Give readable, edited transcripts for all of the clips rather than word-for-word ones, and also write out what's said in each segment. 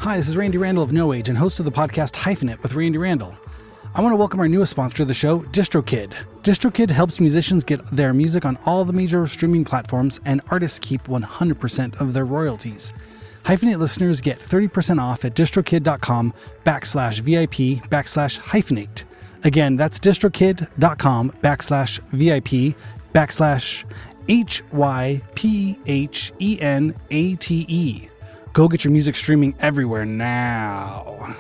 Hi, this is Randy Randall of No Age and host of the podcast Hyphenate with Randy Randall. I want to welcome our newest sponsor of the show, DistroKid. DistroKid helps musicians get their music on all the major streaming platforms, and artists keep 100% of their royalties. Hyphenate listeners get 30% off at distrokid.com/VIP/hyphenate. Again, that's distrokid.com/VIP/HYPHENATE. Go get your music streaming everywhere now.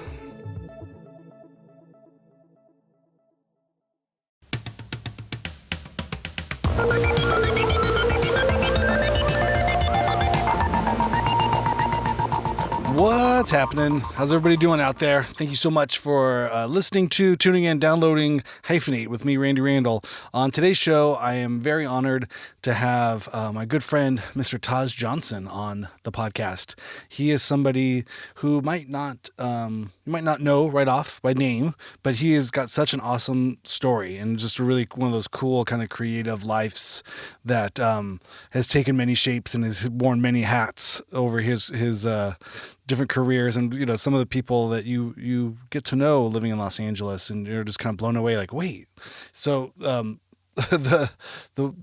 What's happening? How's everybody doing out there? Thank you so much for listening to, tuning in, downloading Hyphenate with me, Randy Randall. On today's show, I am very honored to have my good friend, Mr. Taj Johnson, on the podcast. He is somebody who you might not know right off by name, but he has got such an awesome story and just really one of those cool kind of creative lives that has taken many shapes and has worn many hats over his different careers. And you know, some of the people that you get to know living in Los Angeles, and you're just kind of blown away, like, wait. So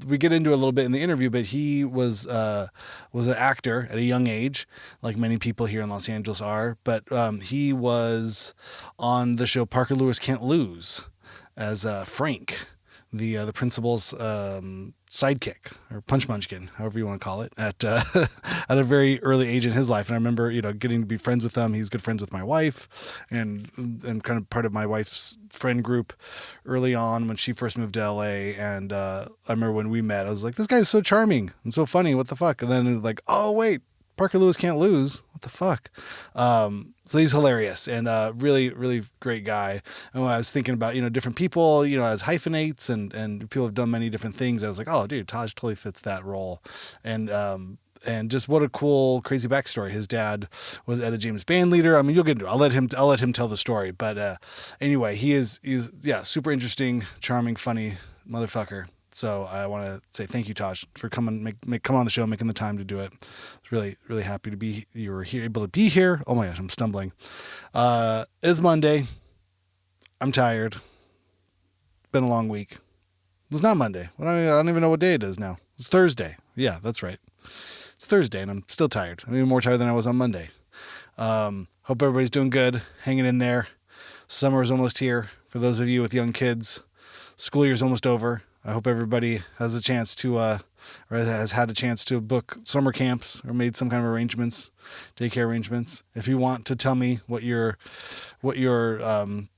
we get into a little bit in the interview, but he was an actor at a young age, like many people here in Los Angeles are. But he was on the show Parker Lewis Can't Lose as Frank, the principal's sidekick, or punch munchkin, however you want to call it, at a very early age in his life. And I remember, getting to be friends with him. He's good friends with my wife, and kind of part of my wife's friend group early on when she first moved to LA. And I remember when we met, I was like, this guy's so charming and so funny. What the fuck? And then it was like, oh wait, Parker Lewis Can't Lose. What the fuck? So he's hilarious and really, really great guy. And when I was thinking about, different people, as hyphenates and people have done many different things, I was like, oh, dude, Taj totally fits that role. And just what a cool, crazy backstory. His dad was Etta James band leader. I mean, you'll get into it. I'll let him tell the story. But anyway, he's super interesting, charming, funny motherfucker. So I want to say thank you, Taj, for coming on the show, making the time to do it. Really, really happy to you were here, able to be here. Oh my gosh, I'm stumbling. It's Monday. I'm tired. Been a long week. It's not Monday. I don't even know what day it is now. It's Thursday. Yeah, that's right. It's Thursday, and I'm still tired. I'm even more tired than I was on Monday. Hope everybody's doing good, hanging in there. Summer is almost here. For those of you with young kids, school year's almost over. I hope everybody has a chance to, or has had a chance to book summer camps or made some kind of arrangements, daycare arrangements. If you want to tell me what your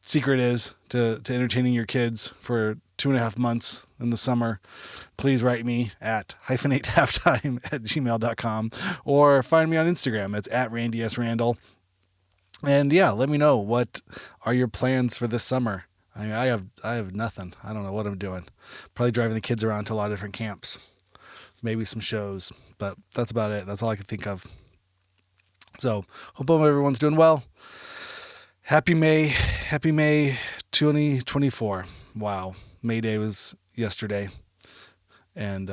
secret is to entertaining your kids for 2.5 months in the summer, please write me at hyphenatehalftime@gmail.com or find me on Instagram. It's at Randy S. Randall. And yeah, let me know, what are your plans for this summer? I mean, I have nothing. I don't know what I'm doing. Probably driving the kids around to a lot of different camps, maybe some shows, but that's about it. That's all I can think of. So hope everyone's doing well. Happy May 2024. Wow. May Day was yesterday. And,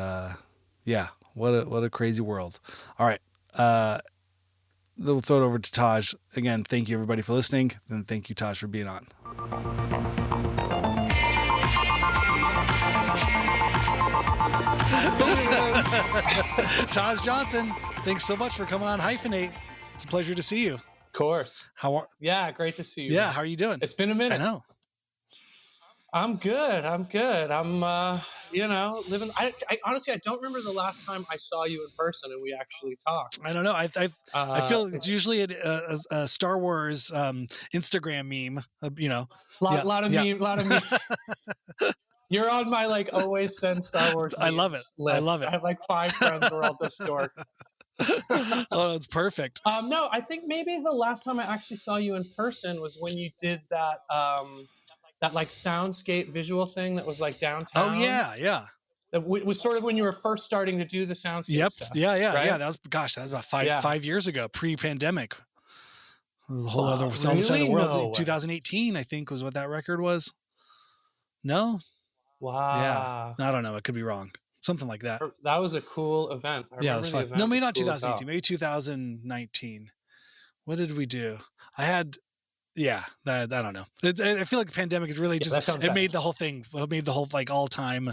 what a crazy world. All right. We'll throw it over to Taj. Again, thank you everybody for listening, and thank you, Taj, for being on. Taj Johnson, thanks so much for coming on Hyphenate. It's a pleasure to see you. Of course. Yeah, great to see you. Yeah, how are you doing? It's been a minute. I know. I'm good. I'm living. I honestly, I don't remember the last time I saw you in person and we actually talked. I don't know. I feel it's usually a Star Wars Instagram meme. Lot of memes. You're on my always send Star Wars. I love it. List. I love it. I have 5 friends who are all just dorks. Oh, that's perfect. No, I think maybe the last time I actually saw you in person was when you did that soundscape visual thing that was downtown. Oh yeah. That was sort of when you were first starting to do the soundscape stuff. Yeah. Right? Yeah. That was about five years ago, pre-pandemic. The whole other side of the world. No 2018, I think, was what that record was. No. Wow. Yeah. I don't know. I could be wrong. Something like that. That was a cool event. Yeah, that's fine. No, maybe not 2018. Maybe 2019. What did we do? I had. Yeah, I don't know. I feel like the pandemic is really just, it made the whole thing, made the whole like all time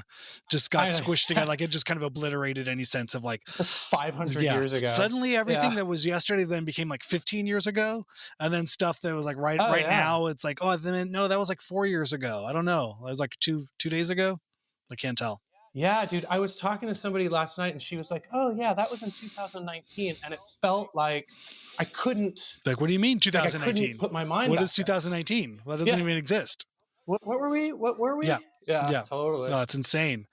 just got squished together. Like it just kind of obliterated any sense of like 500 years ago. Suddenly everything that was yesterday then became like 15 years ago. And then stuff that was like right now, it's like, oh, then no, that was like 4 years ago. I don't know. That was like two days ago. I can't tell. Yeah, dude. I was talking to somebody last night and she was like, oh yeah, that was in 2019. And it felt like I couldn't. Like, what do you mean 2019? I couldn't put my mind. What is 2019? That doesn't even exist. What were we? What were we? Yeah, totally. No, it's insane.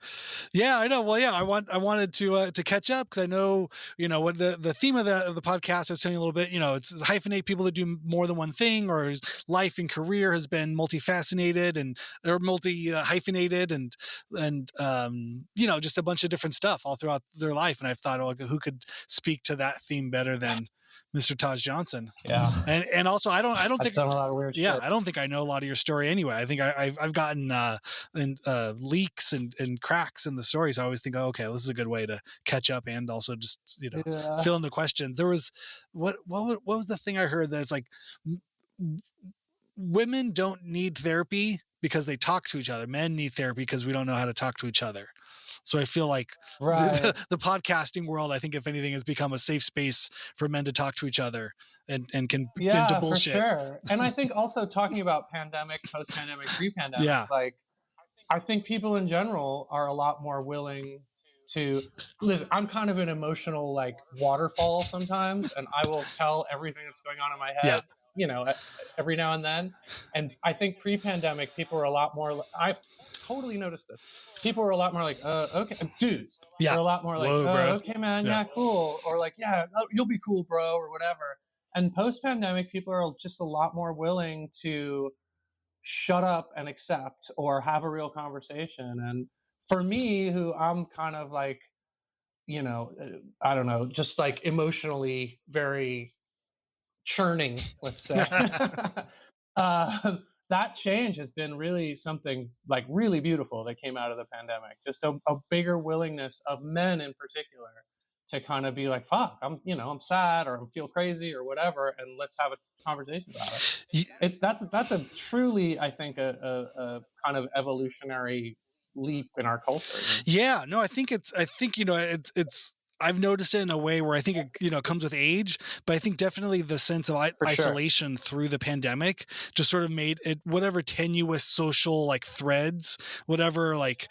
Yeah, I know. Well, yeah, I wanted to catch up because I know, what the theme of the podcast I was telling you a little bit, it's hyphenate people that do more than one thing, or life and career has been multifaceted and or multi hyphenated and just a bunch of different stuff all throughout their life. And I thought, who could speak to that theme better than Mr. Taj Johnson? Yeah. And also I don't think I've done a lot of weird shit. I don't think I know a lot of your story anyway. I think I've gotten leaks and cracks in the stories. I always think, okay, this is a good way to catch up and also just fill in the questions. There was what was the thing I heard that's like women don't need therapy because they talk to each other. Men need therapy because we don't know how to talk to each other. So I feel like the podcasting world, I think, if anything, has become a safe space for men to talk to each other and can get into bullshit. For sure. And I think also talking about pandemic, post-pandemic, pre-pandemic, like I think people in general are a lot more willing to listen. I'm kind of an emotional like waterfall sometimes, and I will tell everything that's going on in my head, every now and then. And I think pre-pandemic, people are a lot more. I've totally noticed this. People are a lot more like, okay, dudes. They're a lot more like, okay, man, cool, or like, you'll be cool, bro, or whatever. And post-pandemic, people are just a lot more willing to shut up and accept or have a real conversation. And for me, who I'm kind of like, I don't know, just like emotionally very churning, let's say. That change has been really something like really beautiful that came out of the pandemic. Just a bigger willingness of men in particular to kind of be like, fuck, I'm sad or I feel crazy or whatever, and let's have a conversation about it. That's a truly, I think, a kind of evolutionary leap in our culture. Yeah, no, I think it's I've noticed it in a way where I think it comes with age, but I think definitely the sense of isolation through the pandemic just sort of made it whatever tenuous social like threads, whatever like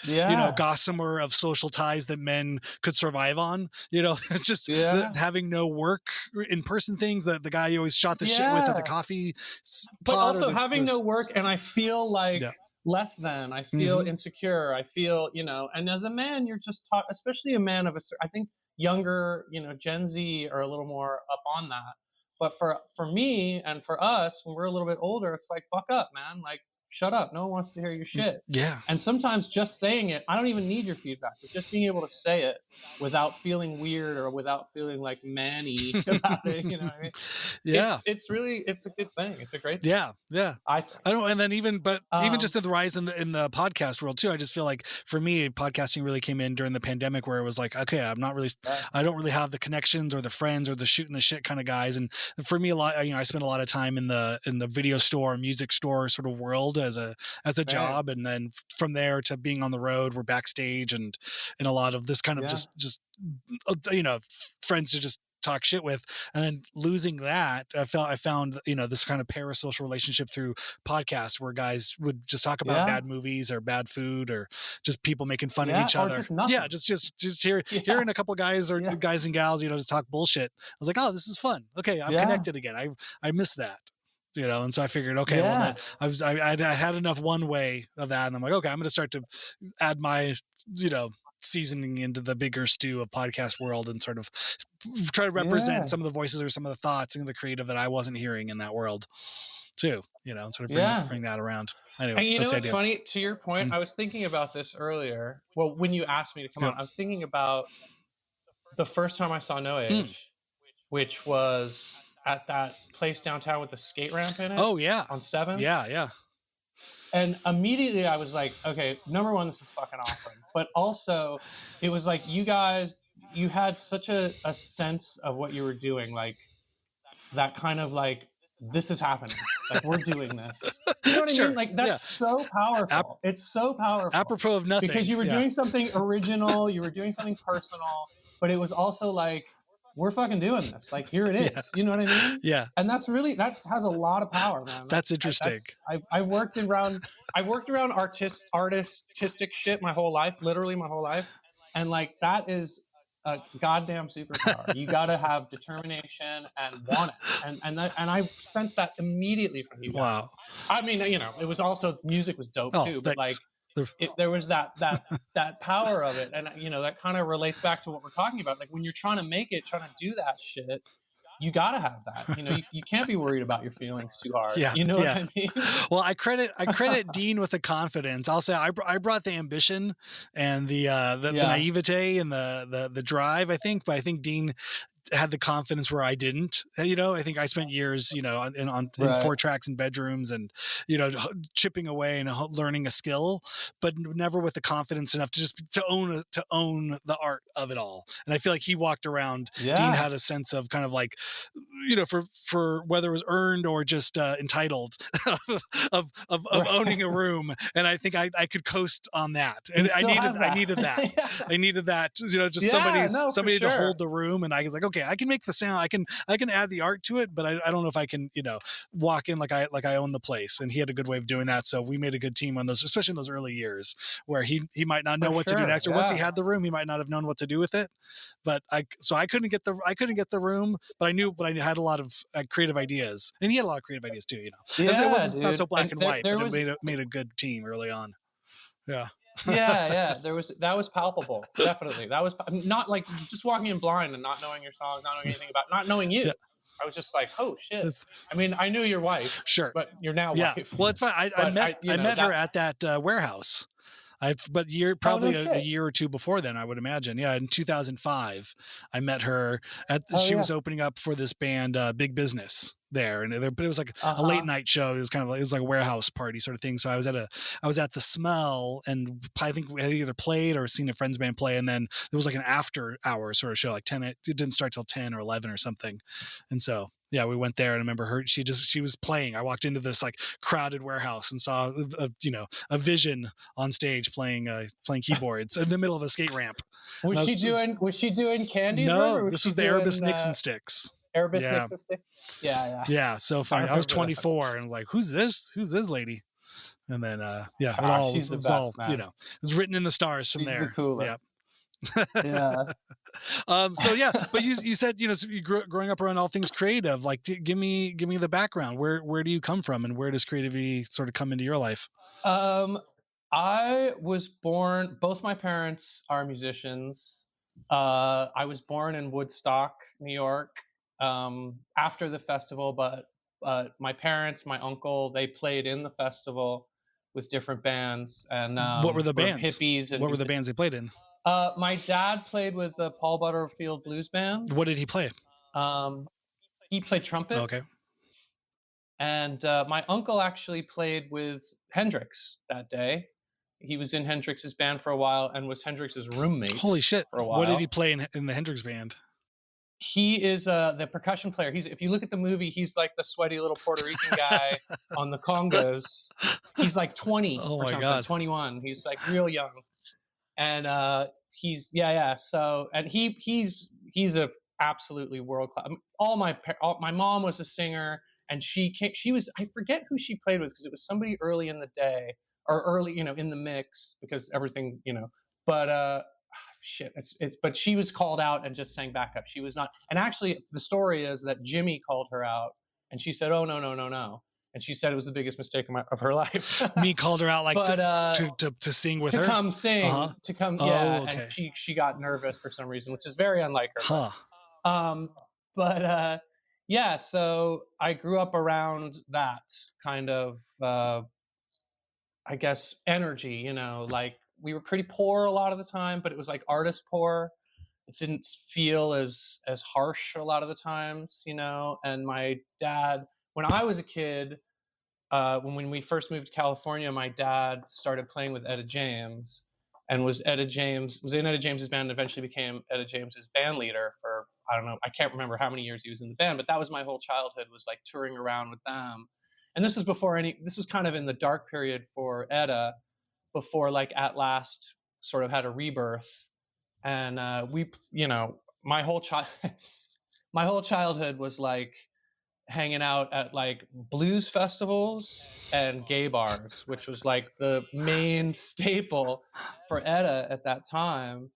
gossamer of social ties that men could survive on, just having no work in person things that the guy you always shot the shit with at the coffee but also having no work, and I feel like less than, I feel insecure, I feel and as a man you're just taught, especially a man of I think younger, Gen Z are a little more up on that. But for me and for us, when we're a little bit older, it's like, fuck up, man. Like, shut up. No one wants to hear your shit. Yeah. And sometimes just saying it, I don't even need your feedback, but just being able to say it without feeling weird or without feeling like manny about it, you know what I mean? Yeah. It's a good thing. It's a great thing. Yeah. Yeah. I think. I don't, and then even just at the rise in the podcast world too, I just feel like for me, podcasting really came in during the pandemic where it was like, okay, I don't really have the connections or the friends or the shooting the shit kind of guys. And for me, I spent a lot of time in the video store, music store sort of world as a job. And then from there to being on the road, we're backstage and in a lot of this kind of just friends to just talk shit with. And then losing that, I found this kind of parasocial relationship through podcasts where guys would just talk about bad movies or bad food or just people making fun of each other. Just hearing a couple of guys or guys and gals, just talk bullshit. I was like, oh, this is fun. Okay, I'm connected again. I miss that. And so I figured, okay, well, I had enough one way of that, and I'm like, okay, I'm going to start to add my, seasoning into the bigger stew of podcast world and sort of try to represent some of the voices or some of the thoughts and the creative that I wasn't hearing in that world too, sort of bring that around. Anyway, and what's funny, to your point, I was thinking about this earlier. Well, when you asked me to come on, I was thinking about the first time I saw No Age, which was at that place downtown with the skate ramp in it. Oh yeah. On 7th. Yeah. Yeah. And immediately I was like, okay, number one, this is fucking awesome. But also it was like, you guys, you had such a sense of what you were doing. Like that kind of like, this is happening. Like, we're doing this. You know what I mean? Like, that's so powerful. It's so powerful. Apropos of nothing. Because you were doing something original, you were doing something personal, but it was also like, we're fucking doing this. Like, here it is. You know what I mean? Yeah. And that's really, that has a lot of power, man. That's interesting. I've worked around artistic shit my whole life, literally my whole life. And like, that is a goddamn superpower. You got to have determination and want it. And I sensed that immediately from you guys. Wow. I mean, you know, it was also, music was dope too, but like, there was that power of it. And, you know, that kind of relates back to what we're talking about. Like, when you're trying to make it, trying to do that shit, you got to have that. You know, you can't be worried about your feelings too hard. Yeah, you know what I mean? Well, I credit Dean with the confidence. I'll say I brought the ambition and the naivete and the drive, I think, but I think Dean had the confidence where I didn't. You know, I think I spent years, you know, in 4 tracks in bedrooms and, you know, chipping away and learning a skill, but never with the confidence enough to own the art of it all. And I feel like he walked around. Dean had a sense of kind of like, you know, for whether it was earned or just entitled of owning a room. And I think I could coast on that. And I needed that. I needed that, you know, just somebody to hold the room. And I was like, okay, I can make the sound. I can add the art to it, but I don't know if I can, you know, walk in like I own the place. And he had a good way of doing that. So we made a good team on those, especially in those early years where he might not know what to do next, or once he had the room, he might not have known what to do with it. But I couldn't get the room, but I had a lot of creative ideas, and he had a lot of creative ideas too. You know, it's not so black and white, but it made a good team early on. Yeah. yeah. That was palpable. Definitely. That was not like just walking in blind and not knowing your songs, not knowing anything about, not knowing you. Yeah. I was just like, oh shit. I mean, I knew your wife. Sure. But you're now wife. Well, it's fine. I met her at that warehouse. Probably a year or two before then, I would imagine. Yeah, in 2005, I met her she was opening up for this band, Big Business there, but it was like a late night show. It was kind of like, it was like a warehouse party sort of thing. So I was at the Smell, and I think we had either played or seen a friend's band play, and then there was like an after hour sort of show, like 10. It didn't start till 10 or 11 or something, and so. Yeah, we went there, and I remember her. She was playing. I walked into this like crowded warehouse and saw a vision on stage playing keyboards in the middle of a skate ramp. Was she doing Candy? No, this was the Erebus Nixon Sticks. Erebus Nixon Sticks. Yeah. Yeah, so funny. I was 24 and like, who's this lady? And then it was all you know. It was written in the stars from there. The coolest. Yeah. Yeah. But you said, you know, so you growing up around all things creative. Like, give me the background. Where do you come from, and where does creativity sort of come into your life? I was born. Both my parents are musicians. I was born in Woodstock, New York. After the festival, but my parents, my uncle, they played in the festival with different bands. And what were the bands? Hippies. And what were the bands they played in? My dad played with the Paul Butterfield Blues Band. What did he play? He played trumpet. Okay. And my uncle actually played with Hendrix that day. He was in Hendrix's band for a while and was Hendrix's roommate. Holy shit! For a while. What did he play in the Hendrix band? He is the percussion player. If you look at the movie, he's like the sweaty little Puerto Rican guy on the congas. He's like 20 or something, God. 21. He's like real young. And he's so, and he's a absolutely world class. My mom was a singer, and she was, I forget who she played with, because it was somebody early in the day, or early, you know, in the mix, because everything, you know, but but she was called out and just sang backup. She was not, and actually the story is that Jimmy called her out, and she said, oh, no. And she said it was the biggest mistake of her life. Me called her out, like, to sing with her? To come sing. Uh-huh. To come, yeah. Okay. And she got nervous for some reason, which is very unlike her. Huh. Yeah, so I grew up around that kind of, I guess, energy, you know, like we were pretty poor a lot of the time, but it was like artist poor. It didn't feel as harsh a lot of the times, you know, and my dad... When I was a kid, when we first moved to California, my dad started playing with Etta James, and was in Etta James's band, and eventually became Etta James's band leader for, I don't know, I can't remember how many years he was in the band, but that was my whole childhood, was like touring around with them. And this was kind of in the dark period for Etta, before like At Last sort of had a rebirth. And my whole childhood was like hanging out at like blues festivals and gay bars, which was like the main staple for Etta at that time.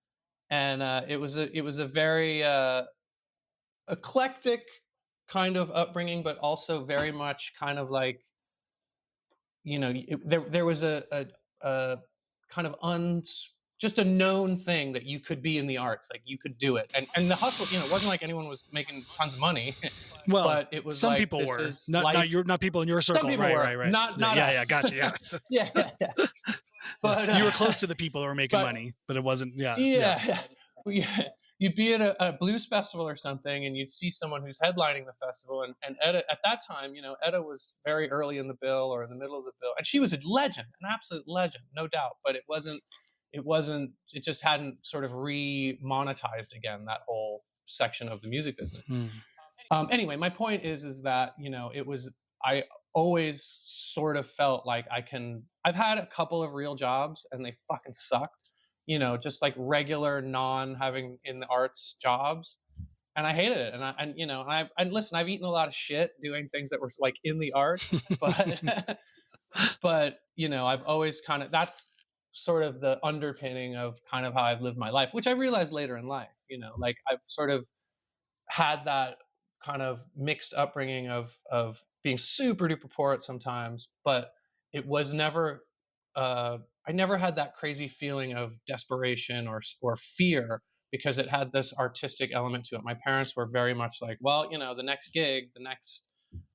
And it was a very eclectic kind of upbringing, but also very much kind of like, there was a kind of just a known thing that you could be in the arts, like you could do it, and the hustle. It wasn't like anyone was making tons of money. Well, but it was some like, people this were is not people in your circle. Some people were. Right. Not us. Gotcha. Yeah. yeah. But you were close to the people who were making money, but it wasn't. Yeah. You'd be at a blues festival or something, and you'd see someone who's headlining the festival. And Etta, at that time, Etta was very early in the bill or in the middle of the bill, and she was a legend, an absolute legend, no doubt. But it just hadn't sort of re-monetized again, that whole section of the music business. Anyway, my point is that, I always sort of felt like I've had a couple of real jobs and they fucking sucked, just like regular having in the arts jobs. And I hated it. And listen, I've eaten a lot of shit doing things that were like in the arts, but, I've always that's sort of the underpinning of kind of how I've lived my life, which I realized later in life, like I've sort of had that kind of mixed upbringing of being super duper poor at sometimes, but it was never, I never had that crazy feeling of desperation or fear, because it had this artistic element to it. My parents were very much like, well, the next gig, the next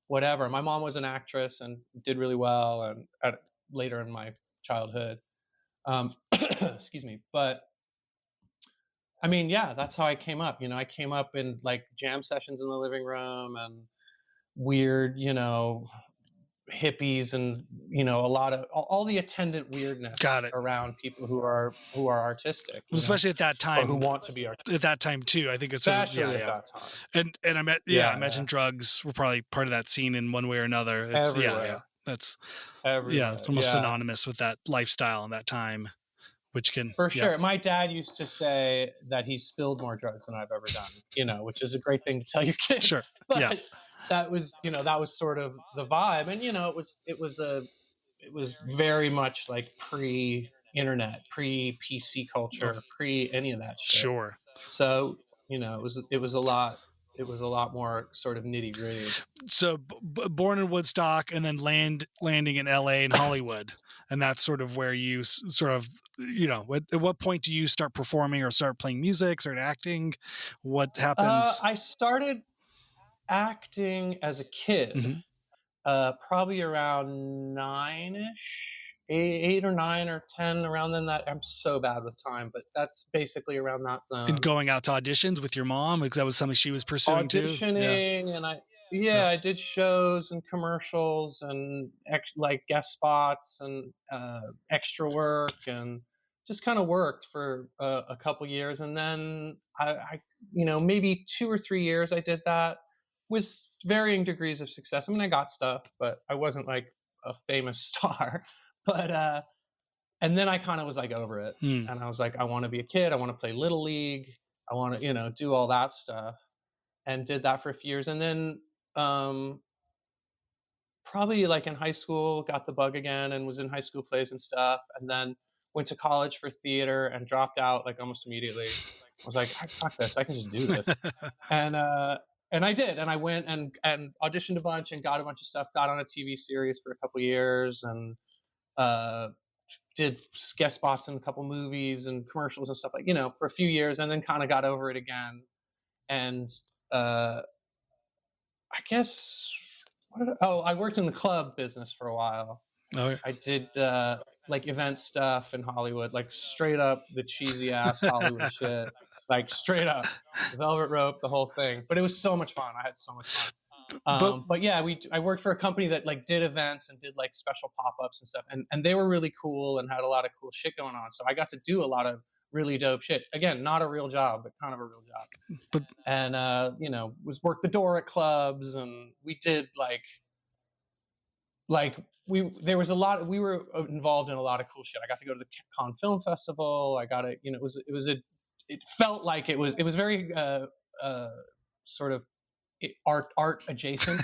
whatever. My mom was an actress and did really well, and later in my childhood, excuse me, but I mean, yeah, that's how I came up. I came up in like jam sessions in the living room and weird, hippies and, a lot of all the attendant weirdness around people who are artistic. Especially at that time. Or who want to be artistic. At that time too. I think it's especially at that time. And I imagine drugs were probably part of that scene in one way or another. It's everywhere. That's everywhere. It's almost synonymous with that lifestyle in that time. Which can for sure. My dad used to say that he spilled more drugs than I've ever done, which is a great thing to tell your kid. Sure. But that was, that was sort of the vibe. And, it was very much like pre-internet, pre-PC culture, pre any of that shit. Sure. So, it was a lot more sort of nitty gritty. So born in Woodstock and then landing in LA and Hollywood. And that's sort of where you sort of, at what point do you start performing or start playing music, start acting? What happens? I started acting as a kid, probably around 9-ish, 8 or 9 or 10, around then. That I'm so bad with time, but that's basically around that zone. And going out to auditions with your mom, because that was something she was pursuing auditioning too. And I did shows and commercials and like guest spots and extra work, and just kind of worked for a couple years. And then I maybe 2 or 3 years I did that with varying degrees of success. I mean, I got stuff, but I wasn't like a famous star. But and then I kind of was like over it, and I was like, I want to be a kid. I want to play Little League. I want to do all that stuff, and did that for a few years. And then probably like in high school, got the bug again and was in high school plays and stuff. And then went to college for theater and dropped out like almost immediately. I was like, fuck this, I can just do this. And I did. And I went and auditioned a bunch and got a bunch of stuff, got on a TV series for a couple years, and did guest spots in a couple movies and commercials and stuff, like, for a few years, and then kind of got over it again. And I guess, I worked in the club business for a while. Oh, yeah. I did like event stuff in Hollywood, like straight up the cheesy ass Hollywood shit, like straight up Velvet Rope, the whole thing. But it was so much fun. I had so much fun. But yeah, I worked for a company that like did events and did like special pop-ups and stuff, and they were really cool and had a lot of cool shit going on. So I got to do a lot of really dope shit. Again, not a real job, but kind of a real job. And was work the door at clubs, and we did we were involved in a lot of cool shit. I got to go to the Cannes Film Festival. I got it. It felt like it was very sort of art adjacent.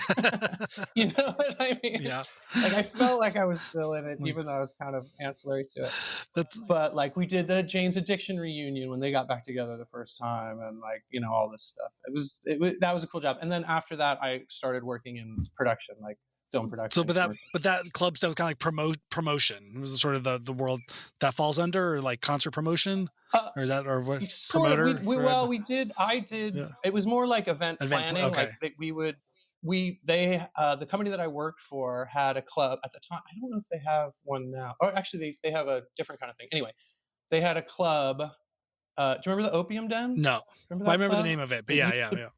You know what I mean? Yeah. Like I felt like I was still in it, even though I was kind of ancillary to it. But like we did the Jane's Addiction reunion when they got back together the first time, and like all this stuff. That was a cool job. And then after that, I started working in production, like film production. So, but that club stuff was kind of like promotion. It was sort of the world that falls under, or like concert promotion, or is that or what? Promoter? I did. Yeah. It was more like event planning. Okay. Like the company that I worked for had a club at the time. I don't know if they have one now, or actually they have a different kind of thing. Anyway, they had a club. Do you remember the Opium Den? No, I remember the name of it, but yeah.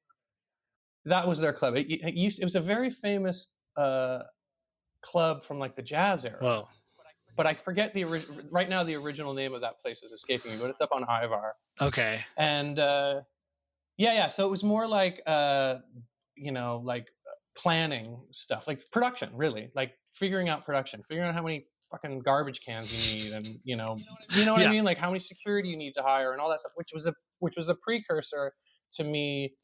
That was their club. It was a very famous club from like the jazz era. Whoa. But I forget right now the original name of that place is escaping me, but it's up on Ivar. Okay. And so it was more like like planning stuff, like production, really, like figuring out how many fucking garbage cans you need, and you know what I mean, like how many security you need to hire and all that stuff, which was a precursor to me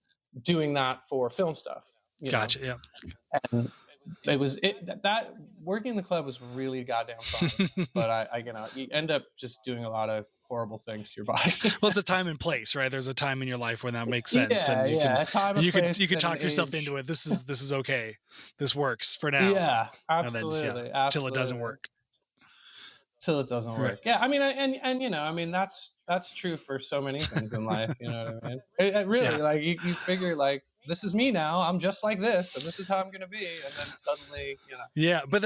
doing that for film stuff. Gotcha. Yeah. And that working in the club was really goddamn fun, but you end up just doing a lot of horrible things to your body. Well, it's a time and place, right? There's a time in your life when that makes sense, and you can talk yourself into it. This is okay. This works for now. Yeah, absolutely. Till it doesn't work. Yeah, I mean, that's true for so many things in life. You know what I mean? It really, like you figure like, this is me now. I'm just like this, and this is how I'm going to be. And then suddenly, Yeah, but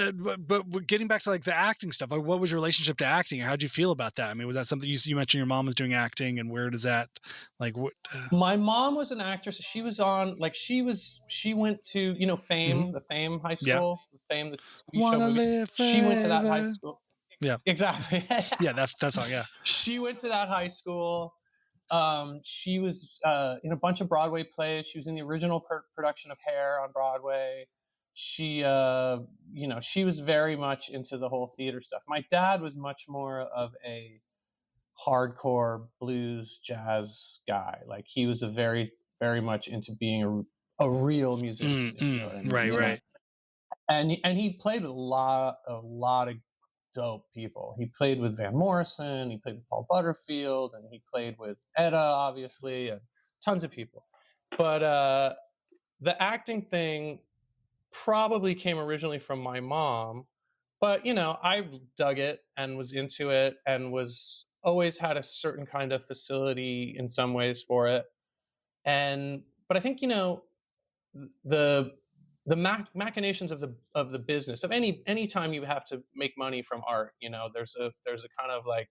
getting back to like the acting stuff, like what was your relationship to acting? How'd you feel about that? I mean, was that something you mentioned your mom was doing acting, and where does that like what? My mom was an actress. She was on like she went to Fame, the Fame high school, Fame, the TV show movie. She went to that high school. Yeah, exactly. Yeah, that's all. Yeah, she went to that high school. She was in a bunch of Broadway plays. She was in the original production of Hair on Broadway. She she was very much into the whole theater stuff. My dad was much more of a hardcore blues jazz guy. Like he was a very, very much into being a real musician. Right. And he played with a lot of dope people. He played with Van Morrison, he played with Paul Butterfield, and he played with Etta, obviously, and tons of people. But the acting thing probably came originally from my mom, but I dug it and was into it, and was always had a certain kind of facility in some ways for it. But I think the machinations of the business of any time you have to make money from art, there's a kind of like,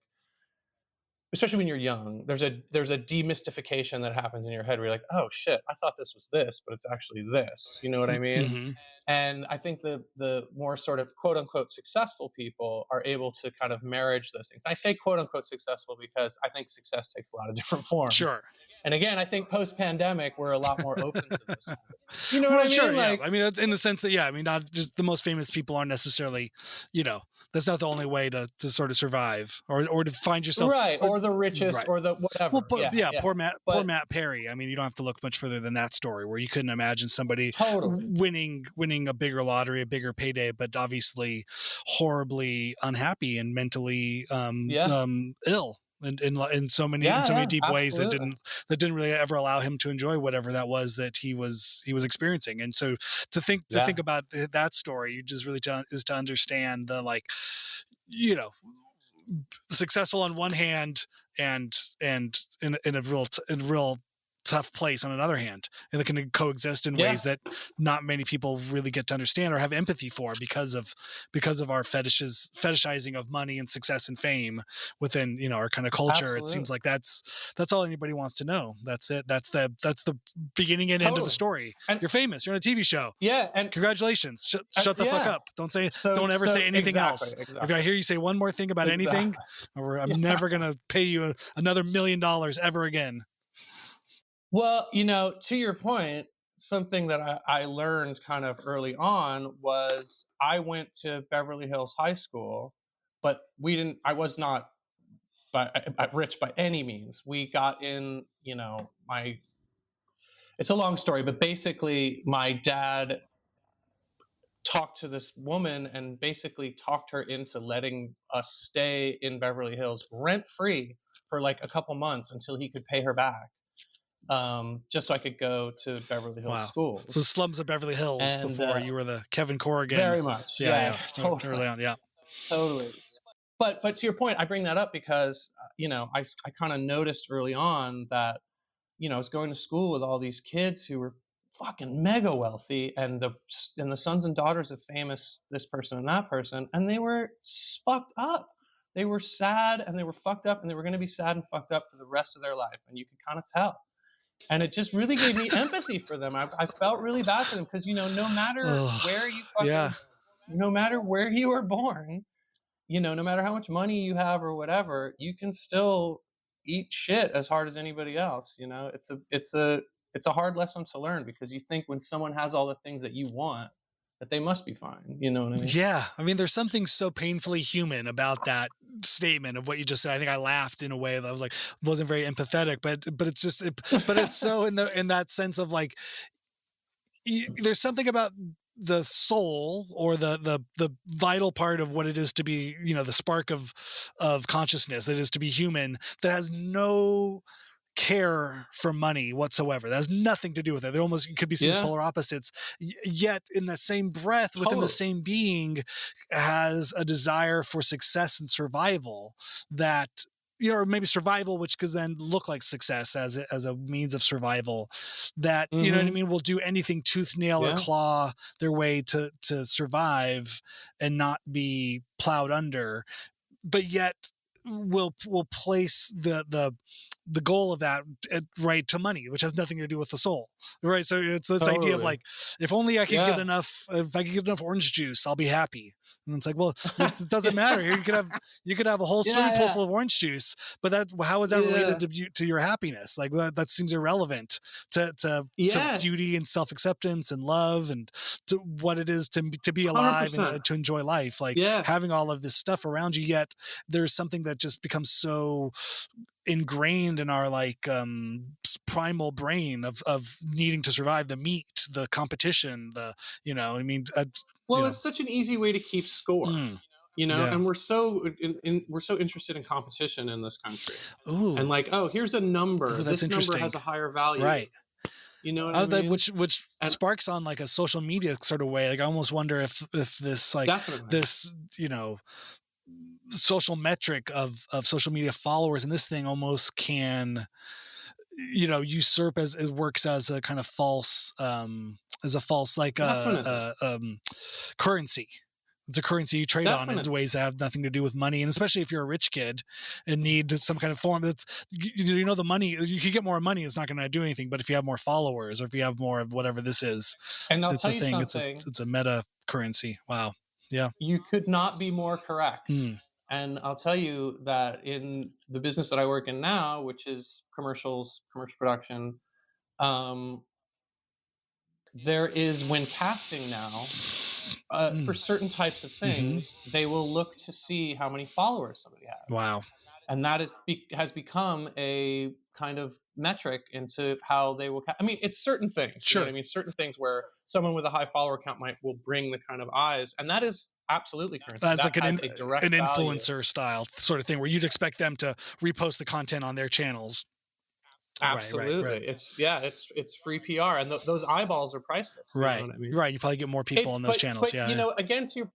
especially when you're young, there's a demystification that happens in your head where you're like, oh shit, I thought this was this, but it's actually this. You know what I mean? Mm-hmm. And I think the more sort of quote unquote successful people are able to kind of marriage those things. And I say quote unquote successful because I think success takes a lot of different forms. Sure. And again, I think post-pandemic, we're a lot more open to this. You know what I mean? Sure, like, I mean, in the sense that, I mean, not just the most famous people aren't necessarily, that's not the only way to sort of survive or to find yourself. Right, or the richest, or the whatever. Well, poor Matt Perry. I mean, you don't have to look much further than that story, where you couldn't imagine somebody winning a bigger lottery, a bigger payday, but obviously horribly unhappy and mentally ill. In so many deep ways that didn't really ever allow him to enjoy whatever that was that he was experiencing. And so to think about that story, you just really is to understand the, like, successful on one hand and in a real tough place on another hand, and it can coexist in ways that not many people really get to understand or have empathy for because of our fetishizing of money and success and fame within, you know, our kind of culture. Absolutely. It seems like that's all anybody wants to know. That's it. That's the beginning and end of the story. And you're famous. You're on a TV show. Yeah. And congratulations. Shut the fuck up. Don't ever say anything else. Exactly. If I hear you say one more thing about anything, I'm never going to pay you another $1 million ever again. Well, you know, to your point, something that I learned kind of early on was I went to Beverly Hills High School, but I was not rich by any means. We got in, you know, it's a long story, but basically my dad talked to this woman and basically talked her into letting us stay in Beverly Hills rent-free for like a couple months until he could pay her back. Just so I could go to Beverly Hills School. So slums of Beverly Hills before you were the Kevin Corrigan. Very much. Yeah. Totally. Early on, yeah. Totally. But to your point, I bring that up because, you know, I kind of noticed early on that, you know, I was going to school with all these kids who were fucking mega wealthy and the sons and daughters of famous this person and that person, and they were fucked up. They were sad and they were fucked up, and they were going to be sad and fucked up for the rest of their life, and you could kind of tell. And it just really gave me empathy for them. I felt really bad for them because, you know, no matter where you no matter where you were born, you know, no matter how much money you have or whatever, you can still eat shit as hard as anybody else. You know, it's a hard lesson to learn because you think when someone has all the things that you want, that they must be fine. You know what I mean? Yeah. I mean, there's something so painfully human about that statement of what you just said. I think I laughed in a way that I was like, wasn't very empathetic, but it's just, but it's so in that sense of like, there's something about the soul or the vital part of what it is to be, you know, the spark of consciousness that is to be human that has no care for money whatsoever. That has nothing to do with it. They're almost could be seen as polar opposites. Yet in the same breath, within the same being, has a desire for success and survival that, you know, or maybe survival, which could then look like success as a means of survival. That, you know what I mean, will do anything tooth, nail, or claw their way to survive and not be plowed under, but yet will place the goal of that right to money, which has nothing to do with the soul, right? So it's this idea of like, if only I could get enough, if I could get enough orange juice, I'll be happy. And it's like, well, it doesn't matter. You could have a whole swimming pool full of orange juice, but how is that related to your happiness? Like that seems irrelevant to beauty and self-acceptance and love and to what it is to be alive 100%. And to enjoy life. Like having all of this stuff around you, yet there's something that just becomes so ingrained in our like primal brain of needing to survive, the meat, the competition, the, you know, I mean, it's such an easy way to keep score, you know, and we're so interested in competition in this country. Ooh. And like, here's a number. This number has a higher value. Right. You know what I mean? Which sparks on like a social media sort of way. Like I almost wonder if this like this, you know, social metric of social media followers and this thing almost can, you know, usurp as it works as a kind of false like currency. It's a currency you trade on in ways that have nothing to do with money. And especially if you're a rich kid and need some kind of form that's, you know, the money, you can get more money. It's not going to do anything. But if you have more followers or if you have more of whatever this is, and I'll tell you something, it's a meta currency. Wow. Yeah. You could not be more correct. And I'll tell you that in the business that I work in now, which is commercial production, there is, when casting now, for certain types of things, they will look to see how many followers somebody has. Wow. And that has become a kind of metric into how they will. I mean, it's certain things. Sure. You know what I mean, certain things where someone with a high follower count will bring the kind of eyes, and that is absolutely currency. That's that like an influencer style sort of thing where you'd expect them to repost the content on their channels. Absolutely. Right. It's free PR, and those eyeballs are priceless. Right. You know what I mean? Right. You probably get more people on those channels. But, you know, again, to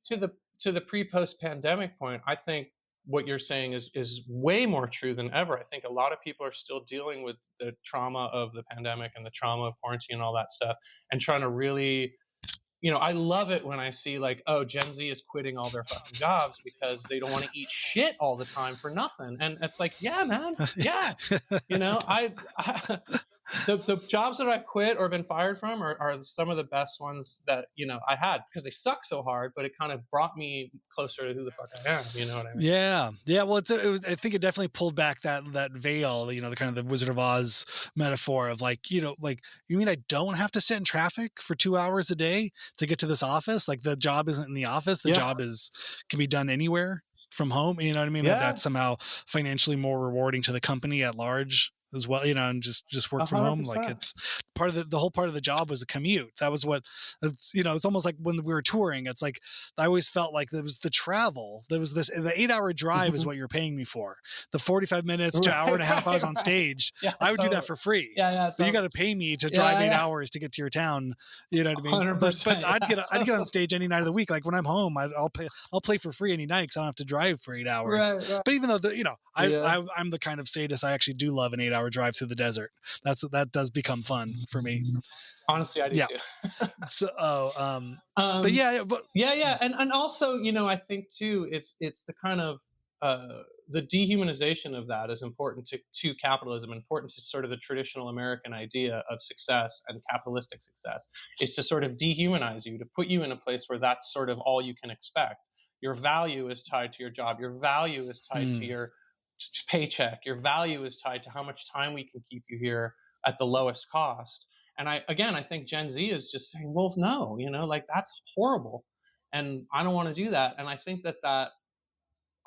the pre-post pandemic point, I think what you're saying is way more true than ever. I think a lot of people are still dealing with the trauma of the pandemic and the trauma of quarantine and all that stuff, and trying to really, I love it when I see like, oh, Gen Z is quitting all their fucking jobs because they don't want to eat shit all the time for nothing. And it's like, yeah, man, yeah. I the jobs that I've quit or been fired from are some of the best ones that, I had, because they suck so hard, but it kind of brought me closer to who the fuck I am. You know what I mean? Yeah. Yeah. Well, I think it definitely pulled back that veil, the kind of the Wizard of Oz metaphor of like, like, you mean I don't have to sit in traffic for 2 hours a day to get to this office? Like, the job isn't in the office. The job can be done anywhere from home. You know what I mean? Yeah. That's somehow financially more rewarding to the company at large as well, and just work from 100%. Home. Like, it's part of the whole part of the job was a commute. That was what it's, it's almost like when we were touring, it's like, I always felt like there was the travel. There was the 8-hour drive is what you're paying me for. The 45 minutes to hour and a half I was on stage, I would do that for free. Yeah. But you got to pay me to drive 8 hours to get to your town. You know what I mean? 100%, but I'd get on stage any night of the week. Like, when I'm home, I'll play for free any night because I don't have to drive for 8 hours. Right. But even though I'm the kind of sadist, I actually do love an 8-hour drive through the desert. That does become fun for me. Honestly, I do too. So, but yeah, and also, I think too, it's the kind of the dehumanization of that is important to capitalism, important to sort of the traditional American idea of success and capitalistic success, is to sort of dehumanize you, to put you in a place where that's sort of all you can expect. Your value is tied to your job. Your value is tied to your paycheck. Your value is tied to how much time we can keep you here at the lowest cost. And I think Gen Z is just saying, well, no, like, that's horrible. And I don't want to do that. And I think that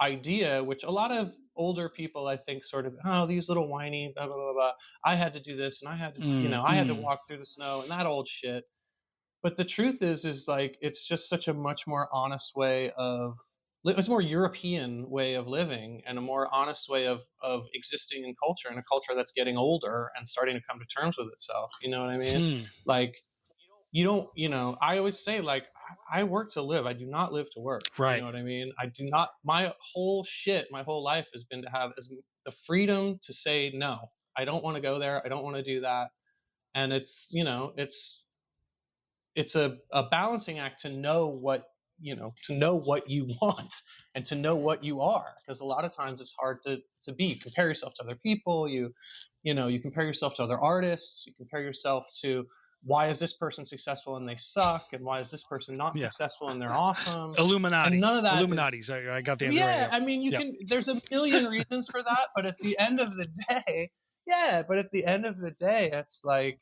idea, which a lot of older people, I think, sort of, oh, these little whiny, blah, blah, blah, blah. I had to do this, and I had to, I had to walk through the snow, and that old shit. But the truth is like, it's just such a much more honest way of, it's a more European way of living, and a more honest way of existing in culture, and a culture that's getting older and starting to come to terms with itself. You know what I mean? Like, you don't, I always say, like, I work to live. I do not live to work. Right. You know what I mean? I do not, my whole life has been to have the freedom to say, no, I don't want to go there. I don't want to do that. And it's, it's a balancing act to know what you want and to know what you are, because a lot of times it's hard to be. You compare yourself to other people, you compare yourself to other artists, you compare yourself to, why is this person successful and they suck, and why is this person not successful and they're awesome? Illuminati. And none of that Illuminati's. I got the answer right here. I mean, you can, there's a million reasons for that, but at the end of the day, it's like,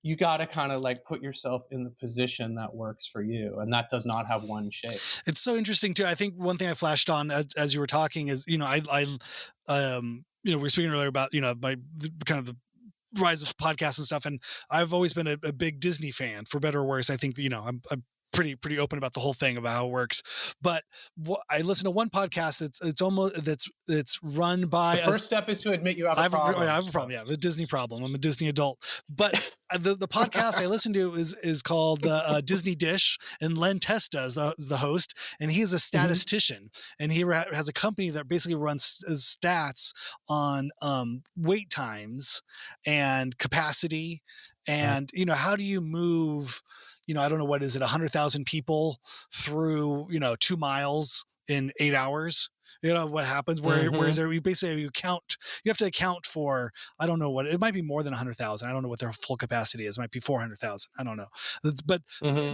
you got to kind of like put yourself in the position that works for you. And that does not have one shape. It's so interesting too. I think one thing I flashed on as you were talking is, we were speaking earlier about, my kind of the rise of podcasts and stuff. And I've always been a big Disney fan, for better or worse. I think, I'm pretty open about the whole thing about how it works. But I listen to one podcast it's run by the first step is to admit you have a problem. I have a problem. Yeah, the Disney problem. I'm a Disney adult. But the podcast I listen to is called Disney Dish, and Len Testa is the host, and he's a statistician, and he has a company that basically runs stats on wait times and capacity, and how do you move, I don't know, what is it, 100,000 people through, 2 miles in 8 hours? What happens whereas there, you have to account for, I don't know what, it might be more than 100,000. I don't know what their full capacity is. It might be 400,000. I don't know. But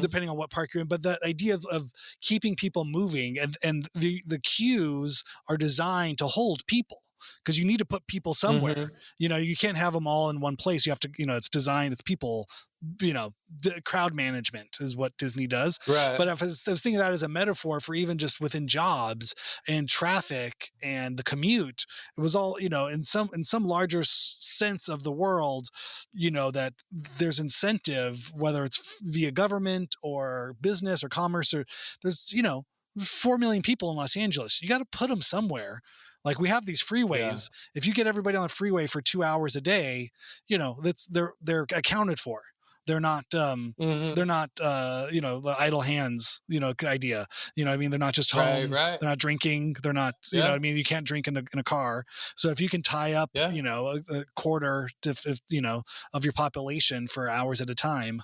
depending on what park you're in, but the idea of keeping people moving, and the queues are designed to hold people, because you need to put people somewhere. You can't have them all in one place. You have to, it's designed, it's people, crowd management is what Disney does. Right. But if I was thinking that as a metaphor for even just within jobs and traffic and the commute, it was all, in some larger sense of the world, that there's incentive, whether it's via government or business or commerce, or there's, 4 million people in Los Angeles. You got to put them somewhere. Like, we have these freeways. If you get everybody on the freeway for 2 hours a day, they're accounted for. They're not, you know, the idle hands, you know, idea. You know what I mean? They're not just home. Right. They're not drinking. They're not, you know what I mean? You can't drink in a car. So if you can tie up, you know, a quarter to, you know, of your population for hours at a time,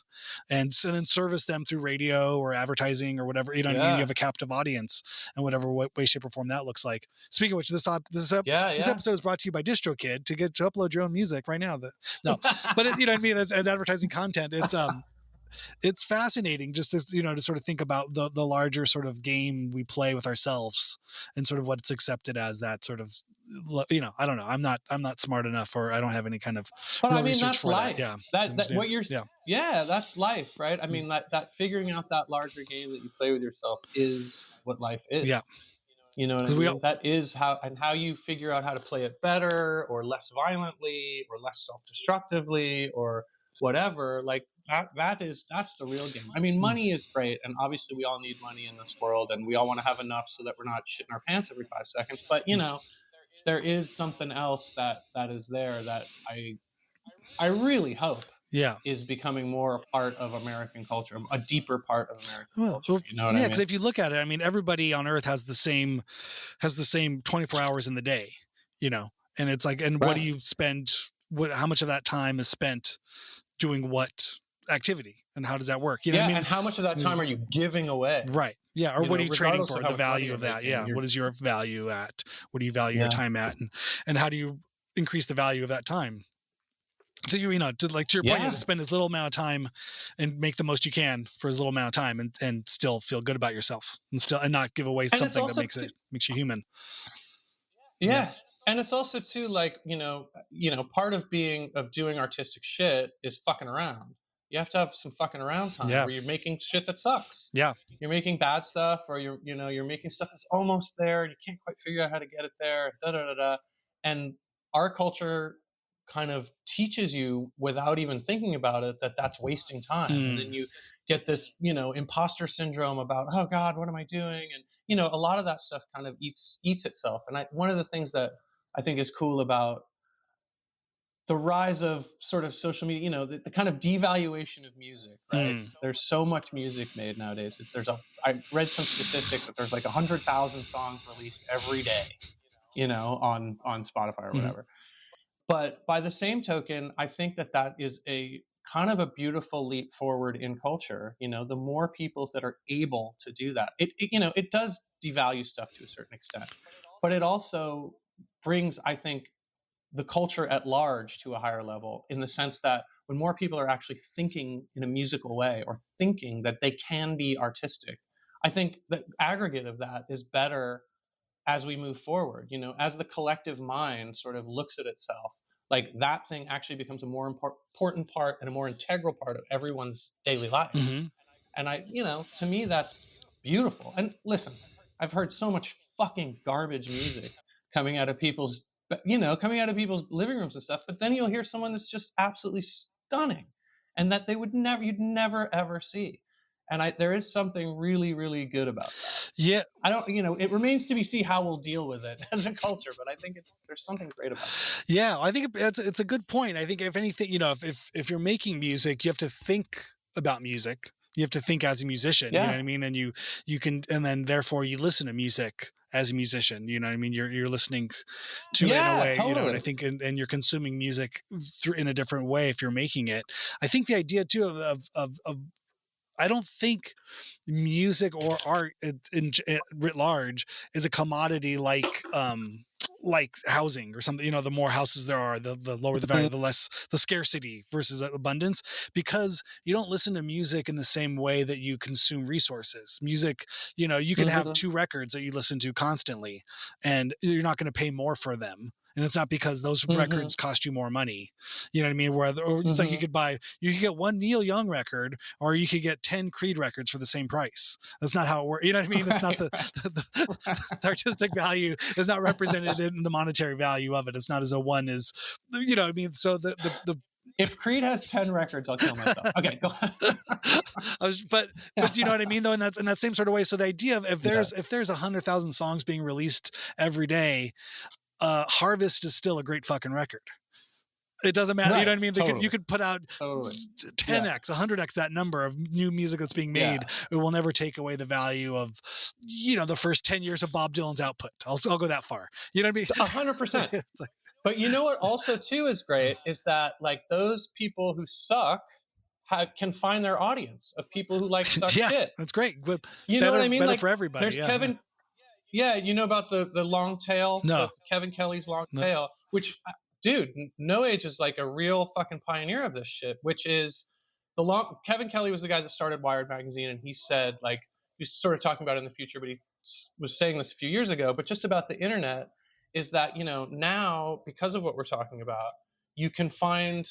and so then service them through radio or advertising or whatever, you know what I mean? You have a captive audience and whatever way, shape, or form that looks like. Speaking of which, this episode is brought to you by DistroKid to upload your own music right now. No, but you know what I mean? As advertising content, it's fascinating just to, you know, to sort of think about the larger sort of game we play with ourselves and sort of what it's accepted as, that sort of, you know, I don't know. I'm not smart enough, or I don't have any kind of but real I mean, research that's for life. that. That what you're, that's life, right? I mean, that figuring out that larger game that you play with yourself is what life is. Yeah. You know what I mean? That is how you figure out how to play it better or less violently or less self-destructively or whatever. Like that's the real game. I mean, money is great, and obviously we all need money in this world, and we all want to have enough so that we're not shitting our pants every 5 seconds. But you know, there is something else that is there that I really hope is becoming more a part of American culture, a deeper part of American culture. You know what I mean? Because if you look at it, I mean, everybody on Earth has the same 24 hours in the day, you know, and it's like, and what do you spend? How much of that time is spent doing what activity, and how does that work? You know what I mean? And how much of that time are you giving away? Right. Yeah. Or what are you trading for? The value of that. Yeah. What is your value at? What do you value your time at? And how do you increase the value of that time? So you know, to your point, you have to spend as little amount of time and make the most you can for as little amount of time, and still feel good about yourself, and not give away something that makes you human. Yeah. And it's also too, like, you know, part of doing artistic shit is fucking around. You have to have some fucking around time where you're making shit that sucks. Yeah. You're making bad stuff, or you're making stuff that's almost there and you can't quite figure out how to get it there. And our culture kind of teaches you without even thinking about it that that's wasting time. And then you get this, you know, imposter syndrome about, oh God, what am I doing? And, you know, a lot of that stuff kind of eats itself. And one of the things that I think is cool about the rise of sort of social media, you know, the kind of devaluation of music, right? There's so much music made nowadays. I read some statistic that there's like 100,000 songs released every day, you know, on Spotify or whatever. But by the same token, I think that is a kind of a beautiful leap forward in culture. You know, the more people that are able to do that, you know, it does devalue stuff to a certain extent, but it also brings, I think, the culture at large to a higher level, in the sense that when more people are actually thinking in a musical way, or thinking that they can be artistic, I think the aggregate of that is better as we move forward. You know, as the collective mind sort of looks at itself, like that thing actually becomes a more important part and a more integral part of everyone's daily life. And you know, to me, that's beautiful. And listen, I've heard so much fucking garbage music coming out of people's living rooms and stuff, but then you'll hear someone that's just absolutely stunning, and that you'd never ever see. And there is something really, really good about that. Yeah. I don't, you know, it remains to be seen how we'll deal with it as a culture, but I think there's something great about it. Yeah, I think it's a good point. I think if anything, you know, if you're making music, you have to think about music. You have to think as a musician, you know what I mean? And you can, and then therefore you listen to music as a musician, you know what I mean? You're listening to it in a way, you know, and I think, and you're consuming music in a different way if you're making it. I think the idea too of I don't think music or art writ large is a commodity like housing or something. You know, the more houses there are, the lower the value, the less the scarcity versus abundance, because you don't listen to music in the same way that you consume resources. Music, you know, you can have 2 records that you listen to constantly, and you're not going to pay more for them. And it's not because those records cost you more money. You know what I mean? Or it's like you could get one Neil Young record, or you could get 10 Creed records for the same price. That's not how it works. You know what I mean? It's not the artistic value is not represented in the monetary value of it. It's not as a one is, you know what I mean? So the if Creed has 10 records, I'll kill myself. Okay, go ahead. But you know what I mean, though, in that same sort of way. So the idea of if there's 100,000 songs being released every day, Harvest is still a great fucking record. It doesn't matter. Right, you know what I mean? totally. You could put out 10x, 100x that number of new music that's being made. It will never take away the value of, the first 10 years of Bob Dylan's output. I'll go that far. You know what I mean? 100%. But you know what also too is great is that like those people who suck can find their audience of people who like suck shit. That's great. But you know what I mean? Better like for everybody. There's Kevin. Yeah, you know about the long tail? No. Kevin Kelly's long tail, which, dude, No Age is like a real fucking pioneer of this shit, which is Kevin Kelly was the guy that started Wired magazine, and he said, like, he was sort of talking about it in the future, but he was saying this a few years ago, but just about the internet is that, now, because of what we're talking about, you can find,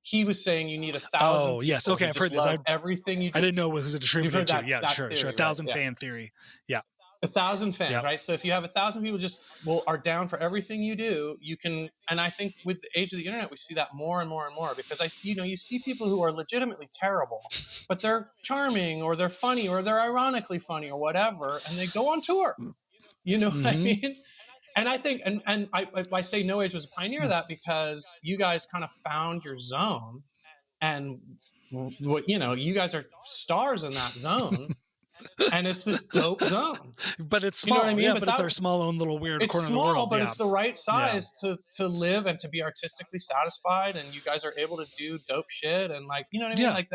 he was saying you need 1,000 Oh, yes. Okay, I've heard this. Everything you do. I didn't know it was attributed to. Yeah, sure. Theory, 1,000 fan theory. Yeah. 1,000 fans, right? So if you have 1,000 people are down for everything you do, you can. And I think with the age of the internet, we see that more and more and more because you see people who are legitimately terrible, but they're charming or they're funny or they're ironically funny or whatever, and they go on tour. You know what I mean? And I think, and I say No Age was a pioneer of that because you guys kind of found your zone, and you guys are stars in that zone. And it's this dope zone, but it's small. You know what I mean? Yeah, but it's our small own little weird corner of the world. It's small, but it's the right size to live and to be artistically satisfied. And you guys are able to do dope shit, and like, you know what I mean? Like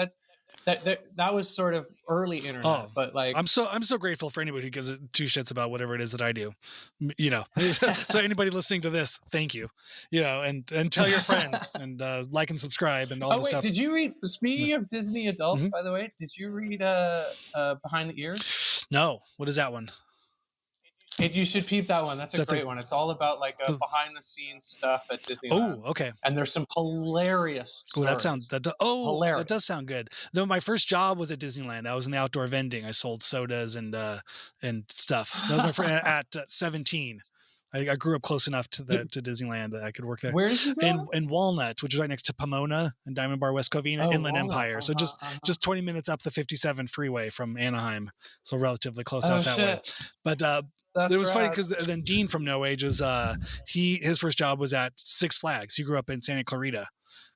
that was sort of early internet. But like, I'm so grateful for anybody who gives it two shits about whatever it is that I do. So anybody listening to this, thank you. And tell your friends and like and subscribe and all this stuff. Did you read? Speaking of Disney adults, by the way, did you read Behind the Ears? No. What is that one? You should peep that one. That's a great one. It's all about like behind the scenes stuff at Disneyland. Oh, okay. And there's some hilarious stories. That does sound good. Though my first job was at Disneyland. I was in the outdoor vending. I sold sodas and stuff. That was my first, at 17. I grew up close enough to Disneyland that I could work there. Where did you go? In Walnut, which is right next to Pomona and Diamond Bar West Covina, Inland Walnut. Empire. So just 20 minutes up the 57 freeway from Anaheim. So relatively close out that way. But it was funny because then Dean from No Age was his first job was at Six Flags. He grew up in Santa Clarita,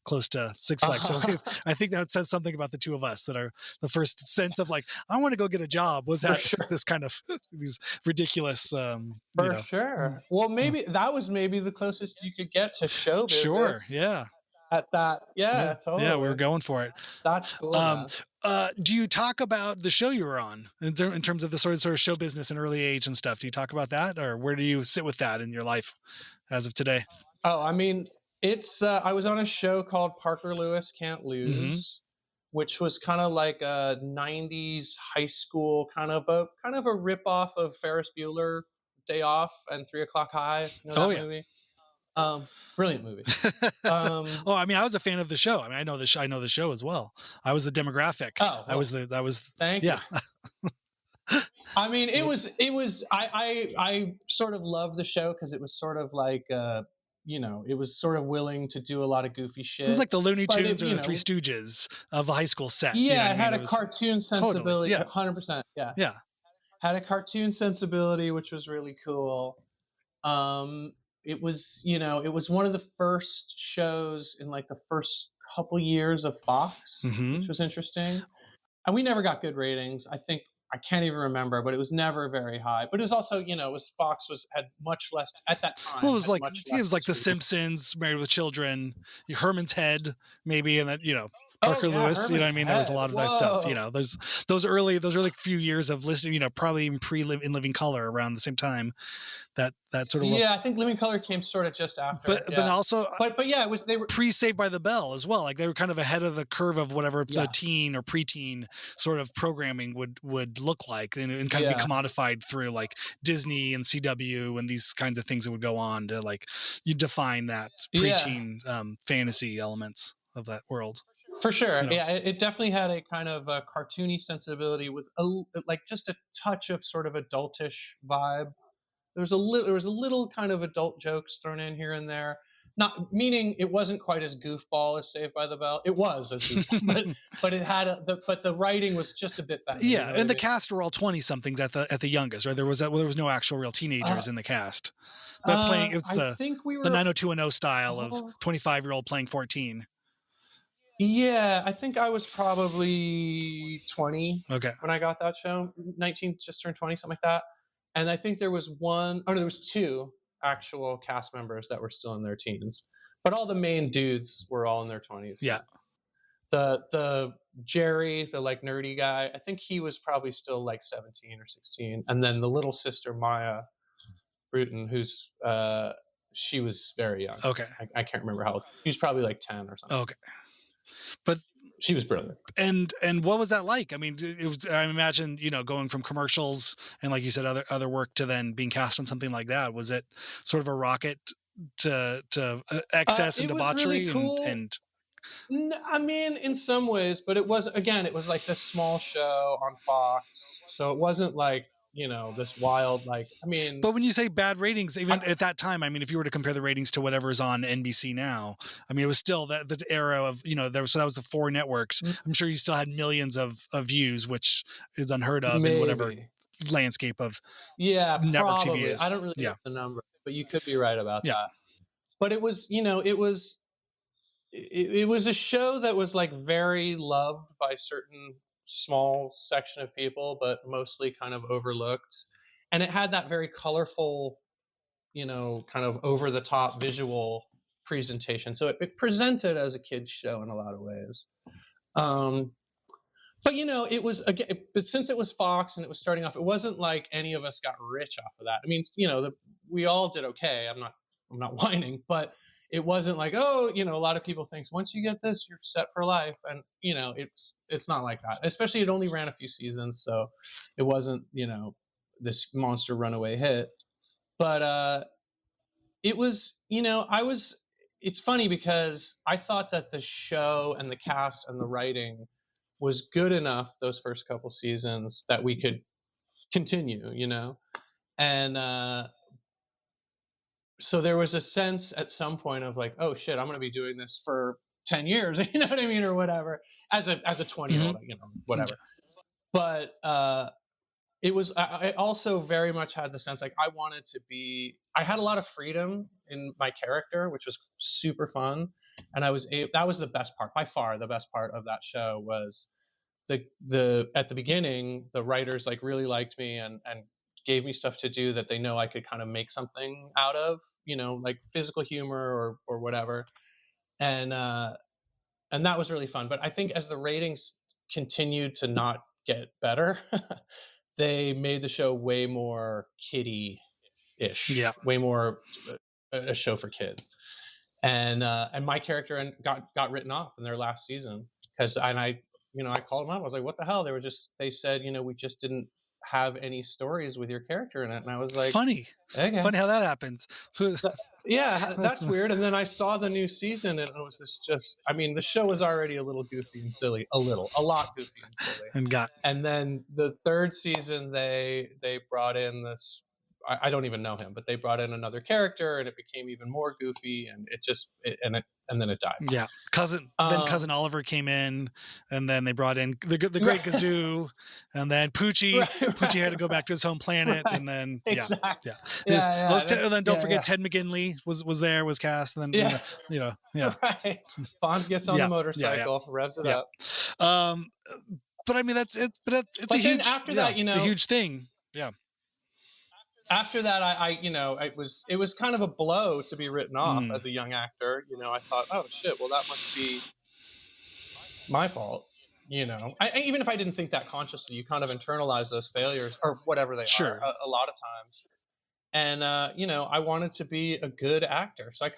close to Six Flags. So I think that says something about the two of us, that are the first sense of like, I want to go get a job was at this kind of these ridiculous sure. Well, maybe that was the closest you could get to show business. Sure. Yeah. At that. Yeah, totally. Yeah, we were going for it. That's cool. Do you talk about the show you were on in terms of the sort of show business and early age and stuff? Do you talk about that, or where do you sit with that in your life as of today? Oh, I mean, it's I was on a show called Parker Lewis Can't Lose, which was kind of like a 90s high school kind of a ripoff of Ferris Bueller Day Off and 3 O'Clock High. You know that movie? Brilliant movie. I mean, I was a fan of the show. I mean, I know the show as well. I was the demographic. Oh, well, thank you. I mean, it was. I sort of loved the show because it was sort of like, it was sort of willing to do a lot of goofy shit. It was like the Looney Tunes or the Three Stooges of a high school set. Yeah, it had a cartoon sensibility. Totally, yes. 100%. Yeah. Yeah. Had a cartoon sensibility, which was really cool. It was, it was one of the first shows in like the first couple years of Fox, which was interesting. And we never got good ratings. I can't even remember, but it was never very high. But it was also, Fox had much less at that time. Well, it was like The Simpsons, Married with Children, Herman's Head, maybe, and then Parker Lewis. Herman's I mean, there was a lot of that stuff. Those early few years of listening, probably in Living Color around the same time. That sort of I think Living Color came sort of just after, but also it was they were pre-Saved by the Bell as well. Like they were kind of ahead of the curve of whatever the teen or preteen sort of programming would look like, and kind of be commodified through like Disney and CW and these kinds of things that would go on to like you define that preteen fantasy elements of that world. For sure. It definitely had a kind of a cartoony sensibility with just a touch of sort of adultish vibe. There was a little kind of adult jokes thrown in here and there, not meaning it wasn't quite as goofball as Saved by the Bell. It was as goofball, but it had but the writing was just a bit better. Yeah, and the cast were all 20-somethings at the youngest, right? There was no actual real teenagers in the cast. But playing, it's the 90210 style of 25-year-old playing 14. Yeah, I think I was probably 20 when I got that show. 19, just turned 20, something like that. And I think there was there was two actual cast members that were still in their teens. But all the main dudes were all in their 20s. Yeah. The Jerry, the like nerdy guy, I think he was probably still like 17 or 16. And then the little sister, Maya Bruton, who's she was very young. Okay. I can't remember how old. She was probably like 10 or something. Okay. But she was brilliant. And what was that like? I mean, it was, I imagine, going from commercials and, like you said, other work to then being cast on something like that. Was it sort of a rocket to excess and debauchery? Really cool. I mean, in some ways, but it was like this small show on Fox. So it wasn't like, this wild, like, I mean. But when you say bad ratings, even at that time, I mean, if you were to compare the ratings to whatever's on NBC now, I mean, it was still the era of, that was the 4 networks. I'm sure you still had millions of views, which is unheard of in whatever landscape of network probably. TV is. I don't really know the number, but you could be right about that. But it was, it was a show that was like very loved by certain small section of people, but mostly kind of overlooked. And it had that very colorful, kind of over the top visual presentation. So it presented as a kid's show in a lot of ways. But it was, again, but since it was Fox and it was starting off, it wasn't like any of us got rich off of that. I mean, we all did okay. I'm not whining, but it wasn't like, a lot of people think once you get this, you're set for life. And, it's not like that. Especially it only ran a few seasons. So it wasn't, this monster runaway hit. But it was, it's funny because I thought that the show and the cast and the writing was good enough those first couple seasons that we could continue, and so there was a sense at some point of like, oh shit, I'm going to be doing this for 10 years, you know what I mean? Or whatever, as a 20-year-old, whatever. But it was, I also very much had the sense like I had a lot of freedom in my character, which was super fun. And that was the best part, by far the best part of that show was the at the beginning, the writers like really liked me and gave me stuff to do that they know I could kind of make something out of, like physical humor or whatever. And that was really fun. But I think as the ratings continued to not get better, they made the show way more kiddie-ish, way more a show for kids. And my character got written off in their last season I called them up. I was like, what the hell? They said, we just didn't have any stories with your character in it. And I was like, funny how that happens. That's weird. And then I saw the new season and it was the show was already a little goofy and silly, a lot goofy and silly. And then the third season, they brought in this, I don't even know him, but they brought in another character and it became even more goofy and and then it died. Yeah. Cousin Oliver came in and then they brought in the great Gazoo and then Poochie. Poochie had to go back to his home planet and then, exactly. And then don't forget Ted McGinley was cast and then, Right. Bonds gets on the motorcycle, revs it up. But I mean, that's it. But it's a huge, after that, it's a huge thing. Yeah. After that, it was kind of a blow to be written off as a young actor. I thought, oh shit, well that must be my fault. Even if I didn't think that consciously, you kind of internalize those failures or whatever they are a lot of times. And I wanted to be a good actor, so I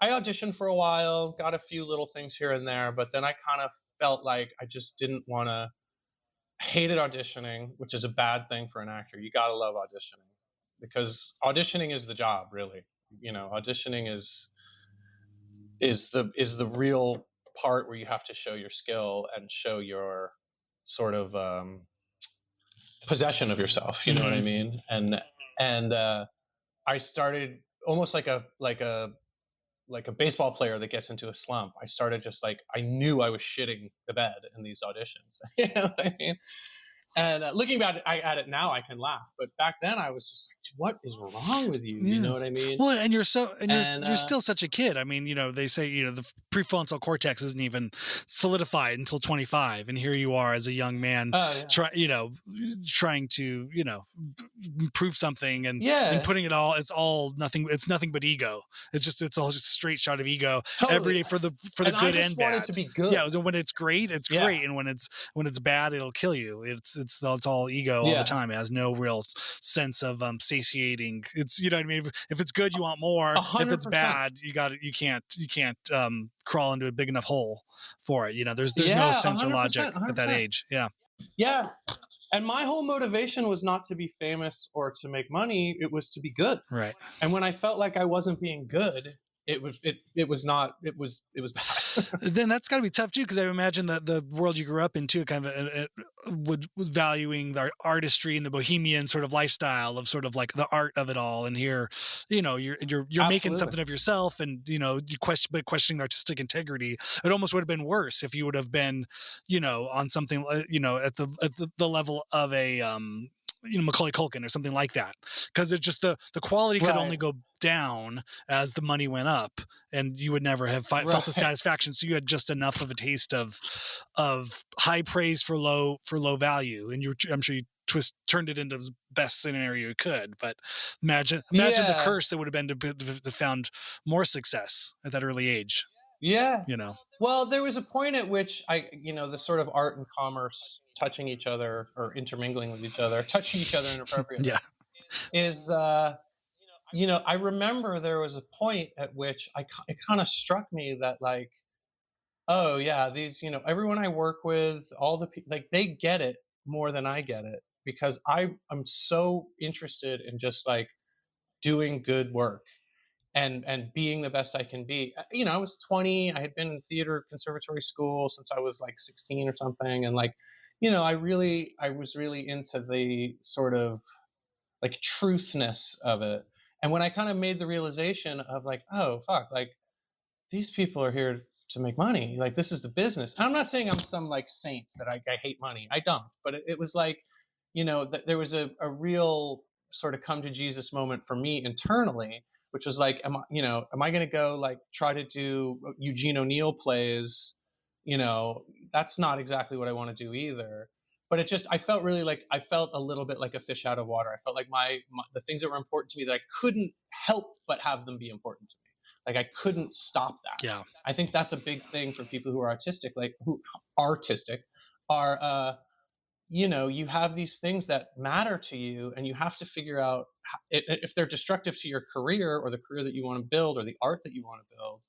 auditioned for a while, got a few little things here and there, but then I kind of felt like I just didn't want to. Hated auditioning, which is a bad thing for an actor. You gotta love auditioning because auditioning is the job, really. Auditioning is the real part where you have to show your skill and show your sort of possession of yourself. You know what I mean? And I started almost like a like a baseball player that gets into a slump. I started just like, I knew I was shitting the bed in these auditions. You know what I mean? And looking back at it now, I can laugh. But back then, I was just like, "What is wrong with you?" Yeah. You know what I mean? Well, and you're still such a kid. I mean, they say the prefrontal cortex isn't even solidified until 25, and here you are as a young man, trying to prove something and putting it all. It's all nothing. It's nothing but ego. It's all just a straight shot of ego every day for the good I just and bad. wanted to be good. Yeah, when it's great, it's great, and when it's bad, it'll kill you. It's all ego all the time. It has no real sense of satiating. It's what I mean. If it's good, you want more. 100%. If it's bad, you can't crawl into a big enough hole for it. There's no sense or logic 100%. At that age. Yeah. And my whole motivation was not to be famous or to make money. It was to be good. Right. And when I felt like I wasn't being good, it was bad. Then that's got to be tough too, because I imagine that the world you grew up in too kind of was valuing the artistry and the bohemian sort of lifestyle of sort of like the art of it all. And here, you're making something of yourself, and questioning the artistic integrity. It almost would have been worse if you would have been, on something, at the level of a Macaulay Culkin or something like that, because it's just the quality could only go down as the money went up, and you would never have felt the satisfaction. So you had just enough of a taste of high praise for low value, and I'm sure you turned it into the best scenario you could. But imagine the curse that would have been to found more success at that early age. Yeah. Well, there was a point at which the sort of art and commerce touching each other or intermingling with each other, touching each other inappropriately, is, I remember there was a point at which it kind of struck me that like, oh yeah, these, everyone I work with, all the people, like they get it more than I get it, because I'm so interested in just like doing good work and being the best I can be. I was 20. I had been in theater conservatory school since I was like 16 or something. And like, I was really into the sort of like truthness of it. And when I kind of made the realization of like, oh fuck, like these people are here to make money. Like this is the business. And I'm not saying I'm some like saint that I hate money. I don't. But it was like, there was a real sort of come to Jesus moment for me internally, which was like, am I going to go like try to do Eugene O'Neill plays? That's not exactly what I want to do either. But I felt really like, I felt a little bit like a fish out of water. I felt like the things that were important to me that I couldn't help but have them be important to me. Like I couldn't stop that. Yeah. I think that's a big thing for people who are artistic, are, you have these things that matter to you, and you have to figure out if they're destructive to your career or the career that you want to build or the art that you want to build.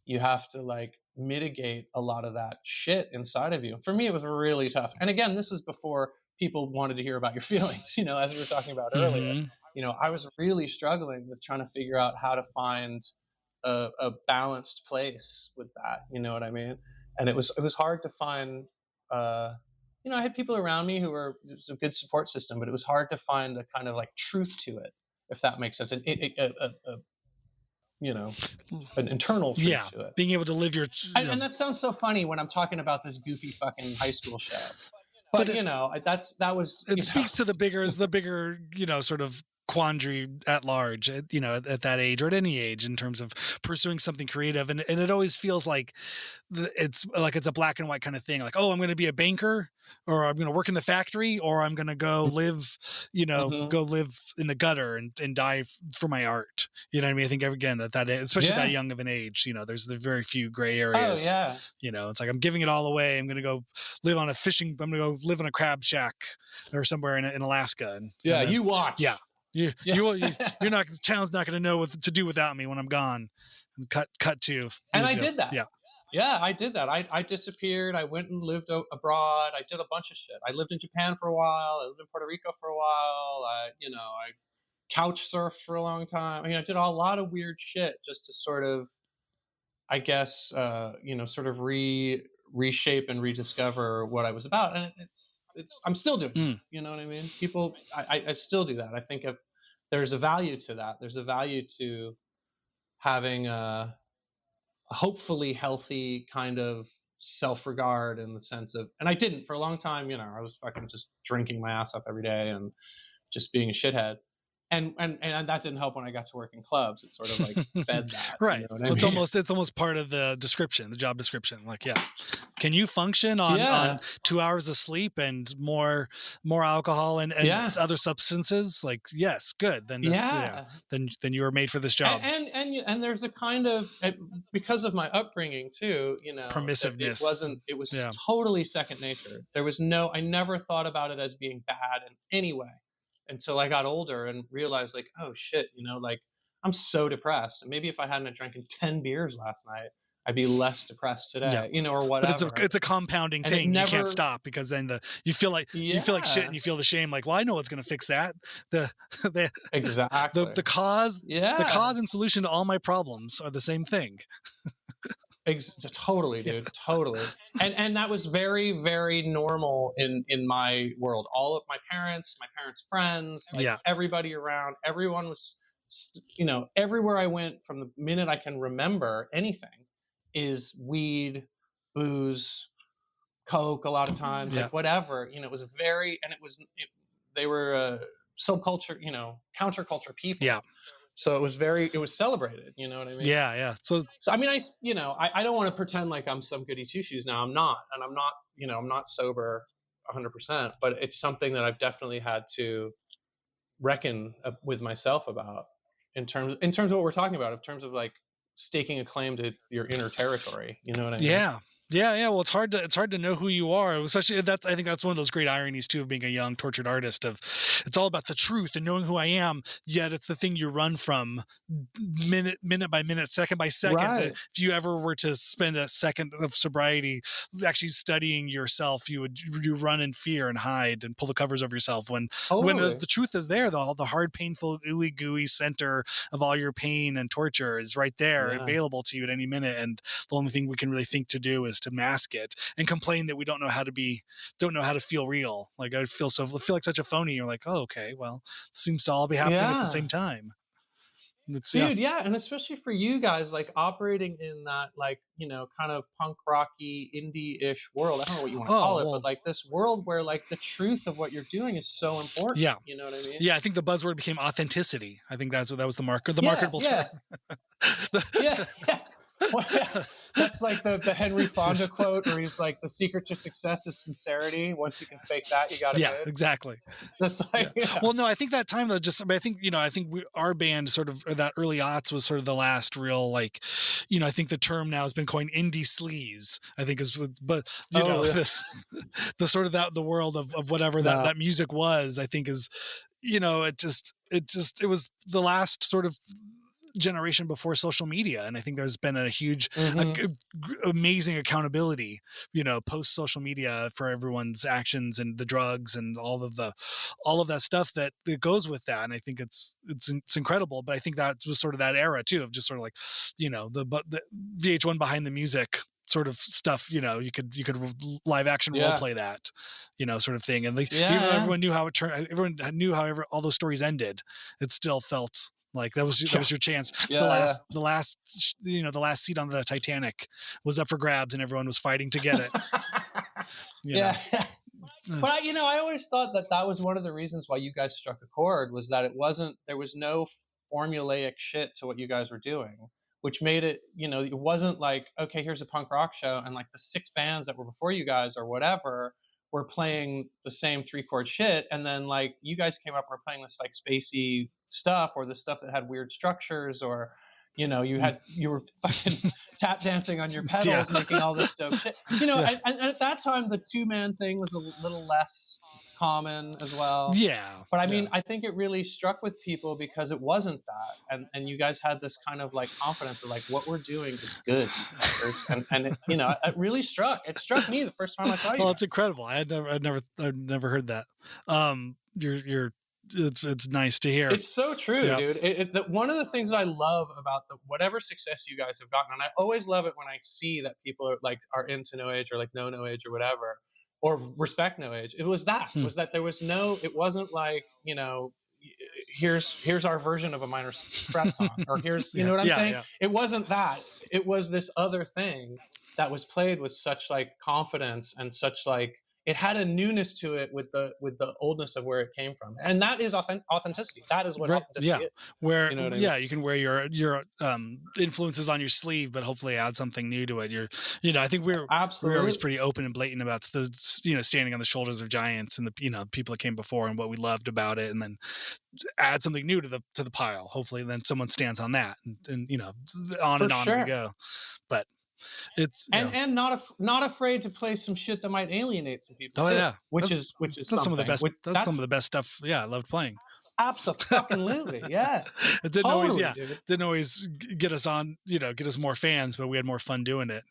You have to like mitigate a lot of that shit inside of you. For me, it was really tough. And again, this was before people wanted to hear about your feelings, as we were talking about earlier. I was really struggling with trying to figure out how to find a balanced place with that. You know what I mean? And it was hard to find, I had people around me who were, it was a good support system, but it was hard to find a kind of like truth to it, if that makes sense. An internal truth to it. Being able to live your... And that sounds so funny when I'm talking about this goofy fucking high school show. But that was... It speaks to the bigger, sort of quandary at large, at that age or at any age in terms of pursuing something creative. And it always feels like it's a black and white kind of thing. Like, oh, I'm going to be a banker, or I'm going to work in the factory, or I'm going to go live, go live in the gutter and die for my art. You know what I mean? I think again at that age, especially that young of an age, there's very few gray areas. Oh yeah. It's like, I'm giving it all away. I'm going to go live on I'm going to go live in a crab shack or somewhere in Alaska. And then, you watch. Yeah. You're not. Town's not going to know what to do without me when I'm gone. And cut to. And I did that. Yeah, I did that. I disappeared. I went and lived abroad. I did a bunch of shit. I lived in Japan for a while. I lived in Puerto Rico for a while. I couch surfed for a long time. I did a lot of weird shit just to sort of, I guess, sort of reshape and rediscover what I was about. And I'm still doing it. You know what I mean? People, I still do that. I think if there's a value to that, there's a value to having hopefully healthy kind of self-regard in the sense of, and I didn't for a long time, I was fucking just drinking my ass off every day and just being a shithead. And that didn't help when I got to work in clubs. It sort of like fed that. Right. You know what I mean? It's almost part of the description, the job description. Like, yeah. Can you function on 2 hours of sleep and more alcohol and other substances? Like, yes, good. Then then you were made for this job. And there's a kind of, because of my upbringing too, permissiveness. It was totally second nature. I never thought about it as being bad in any way until I got older and realized, like, oh shit, like, I'm so depressed. And maybe if I hadn't drank 10 beers last night, I'd be less depressed today, or whatever. But it's a compounding thing. You can't stop, because then you feel like shit and you feel the shame. Like, well, I know what's going to fix that. Exactly. The cause and solution to all my problems are the same thing. Totally, dude. Totally. And that was very, very normal in my world. All of my parents' friends, everybody around, everyone was, everywhere I went from the minute I can remember anything is weed, booze, coke, a lot of times, like whatever, it was they were subculture, counterculture people. Yeah. So it was celebrated, you know what I mean? Yeah, yeah. So I mean, I don't want to pretend like I'm some goody two shoes now. I'm not, and I'm not, I'm not sober 100%, but it's something that I've definitely had to reckon with myself about in terms of what we're talking about, in terms of like staking a claim to your inner territory. You know what I mean? Yeah. Well, it's hard to know who you are, especially I think that's one of those great ironies too of being a young tortured artist. Of it's all about the truth and knowing who I am. Yet it's the thing you run from minute by minute, second by second. Right. If you ever were to spend a second of sobriety actually studying yourself, you run in fear and hide and pull the covers over yourself. When the truth is there, the hard, painful, ooey gooey center of all your pain and torture is right there. Available to you at any minute, and the only thing we can really think to do is to mask it and complain that we don't know how to feel real. Like I feel like such a phony. You're like, oh, okay, well, it seems to all be happening at the same time. Dude, and especially for you guys, like operating in that, like, kind of punk rocky indie-ish world. I don't know what you want to call it, but like this world where like the truth of what you're doing is so important. Yeah, you know what I mean? Yeah, I think the buzzword became authenticity. I think that was the marketable term. Yeah. Well, that's like the Henry Fonda quote where he's like, the secret to success is sincerity. Once you can fake that, you got it. Yeah, exactly. That's like, Well, no, I think that time though, I think our band sort of, or that early aughts was sort of the last real, like, I think the term now has been coined indie sleaze, I think this, the sort of the world of whatever that music was, I think is, it was the last sort of generation before social media, and I think there's been a huge amazing accountability post social media for everyone's actions and the drugs and all of that stuff that goes with that, and I think it's incredible. But I think that was sort of that era too, of just sort of like the VH1 behind the music sort of stuff, you could live action role play that, sort of thing, and like everyone knew how it turned, everyone knew how all those stories ended. It still felt like that was your chance. The last seat on the Titanic was up for grabs, and everyone was fighting to get it. But I always thought that was one of the reasons why you guys struck a chord, was that there was no formulaic shit to what you guys were doing, which made it, it wasn't like, okay, here's a punk rock show, and like the 6 bands that were before you guys or whatever were playing the same 3-chord shit, and then like you guys came up and were playing this like spacey stuff, or the stuff that had weird structures, or you were fucking tap dancing on your pedals, making all this dope shit. And at that time the 2-man thing was a little less common as well. But I mean, I think it really struck with people because it wasn't that, and you guys had this kind of like confidence of like, what we're doing is good, fuckers. and it really struck me the first time I saw you. Well, it's incredible. I'd never heard that. It's nice to hear. It's so true, dude. One of the things that I love about whatever success you guys have gotten, and I always love it when I see that people are into No Age, or like know No Age or whatever, or respect No Age. It was that there was it wasn't like, here's our version of a minor threat song, or here's, you know what I'm saying? Yeah. It wasn't that. it was this other thing that was played with such like confidence and such like, it had a newness to it with the oldness of where it came from, and that is authenticity. That is what authenticity is. Where you know what I mean? you can wear your influences on your sleeve, but hopefully add something new to it. I think we're always pretty open and blatant about the standing on the shoulders of giants and the people that came before and what we loved about it, and then add something new to the pile. Hopefully, then someone stands on that, and on and on we go. But it's and not afraid to play some shit that might alienate some people. Oh yeah, which is that's some of the best. That's some of the best stuff. Yeah, I loved playing. Absolutely, yeah. It didn't always get us on, get us more fans, but we had more fun doing it.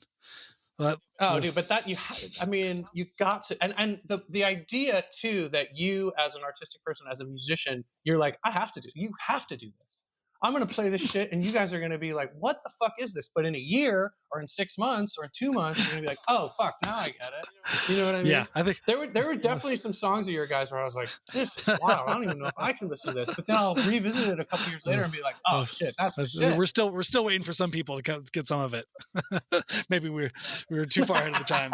Dude, but that you got to, and the idea too that you as an artistic person, as a musician, you're like, you have to do this. I'm going to play this shit, and you guys are going to be like, what the fuck is this? But in a year, or in 6 months, or in 2 months, you're going to be like, oh, fuck, now I get it. You know what I mean? Yeah, I think there were definitely some songs of your guys where I was like, this is wild. I don't even know if I can listen to this. But then I'll revisit it a couple years later and be like, oh, shit, that's the shit. We're still waiting for some people to get some of it. Maybe we were too far ahead of the time.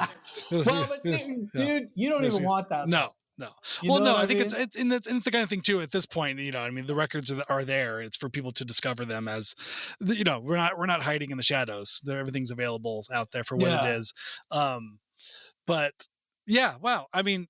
Dude, you don't even want that. No. I think it's the kind of thing too. At this point, the records are there. It's for people to discover them as, we're not hiding in the shadows. Everything's available out there for what it is. But yeah, wow. I mean,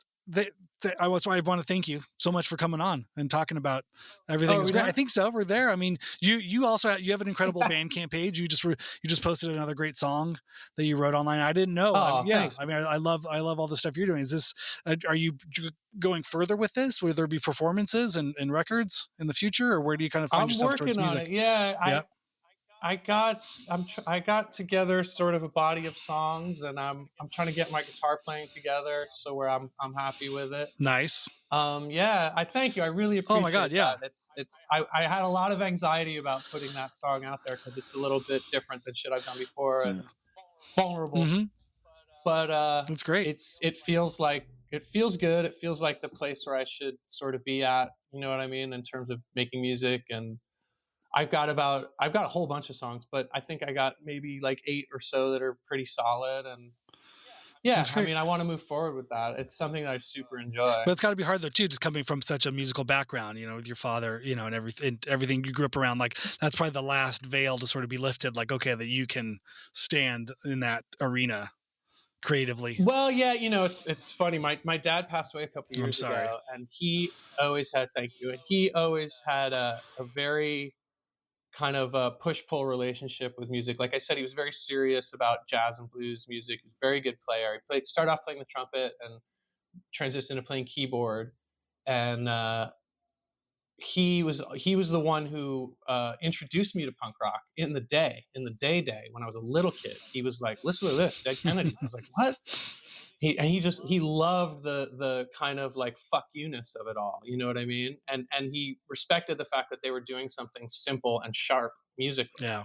I want to thank you so much for coming on and talking about everything. I think so. We're there. I mean, you also have an incredible Bandcamp page. You just posted another great song that you wrote online. I didn't know. Thanks. I mean, I love all the stuff you're doing. Is this? Are you going further with this? Will there be performances and records in the future, or where do you kind of find yourself towards music? I'm working on it. Yeah. I got together sort of a body of songs, and I'm trying to get my guitar playing together, so where I'm happy with it. Nice. I thank you. I really appreciate. Oh my God, yeah. That. I had a lot of anxiety about putting that song out there because it's a little bit different than shit I've done before and vulnerable. Mm-hmm. But that's great. It feels good. It feels like the place where I should sort of be at. You know what I mean, in terms of making music. And I've got a whole bunch of songs, but I think I got maybe like 8 or so that are pretty solid. And yeah, I mean, I want to move forward with that. It's something that I super enjoy. But it's got to be hard though too, just coming from such a musical background, with your father, and everything you grew up around. Like that's probably the last veil to sort of be lifted. Like, okay, that you can stand in that arena creatively. Well, yeah, it's funny. My dad passed away a couple years ago, and he always had a very kind of a push-pull relationship with music. Like I said, he was very serious about jazz and blues music. He's a very good player. He started off playing the trumpet and transitioned to playing keyboard. And he was the one who introduced me to punk rock in the day when I was a little kid. He was like, listen to this, Dead Kennedys. I was like, what? He loved the kind of like fuck you-ness of it all. You know what I mean? And he respected the fact that they were doing something simple and sharp musically. Yeah.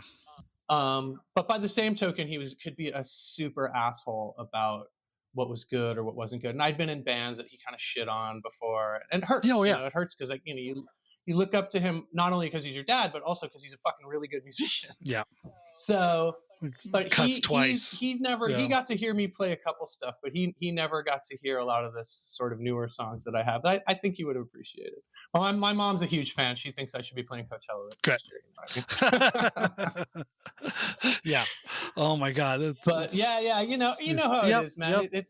But by the same token, could be a super asshole about what was good or what wasn't good. And I'd been in bands that he kind of shit on before, and it hurts. Oh, yeah. It hurts because you look up to him not only because he's your dad, but also because he's a fucking really good musician. Yeah. So. But twice. He got to hear me play a couple stuff, but he never got to hear a lot of this sort of newer songs that I have. I think he would have appreciated. Well, my mom's a huge fan. She thinks I should be playing Coachella next year. Yeah. Oh my God. Yeah. You know how it is, man. Yep.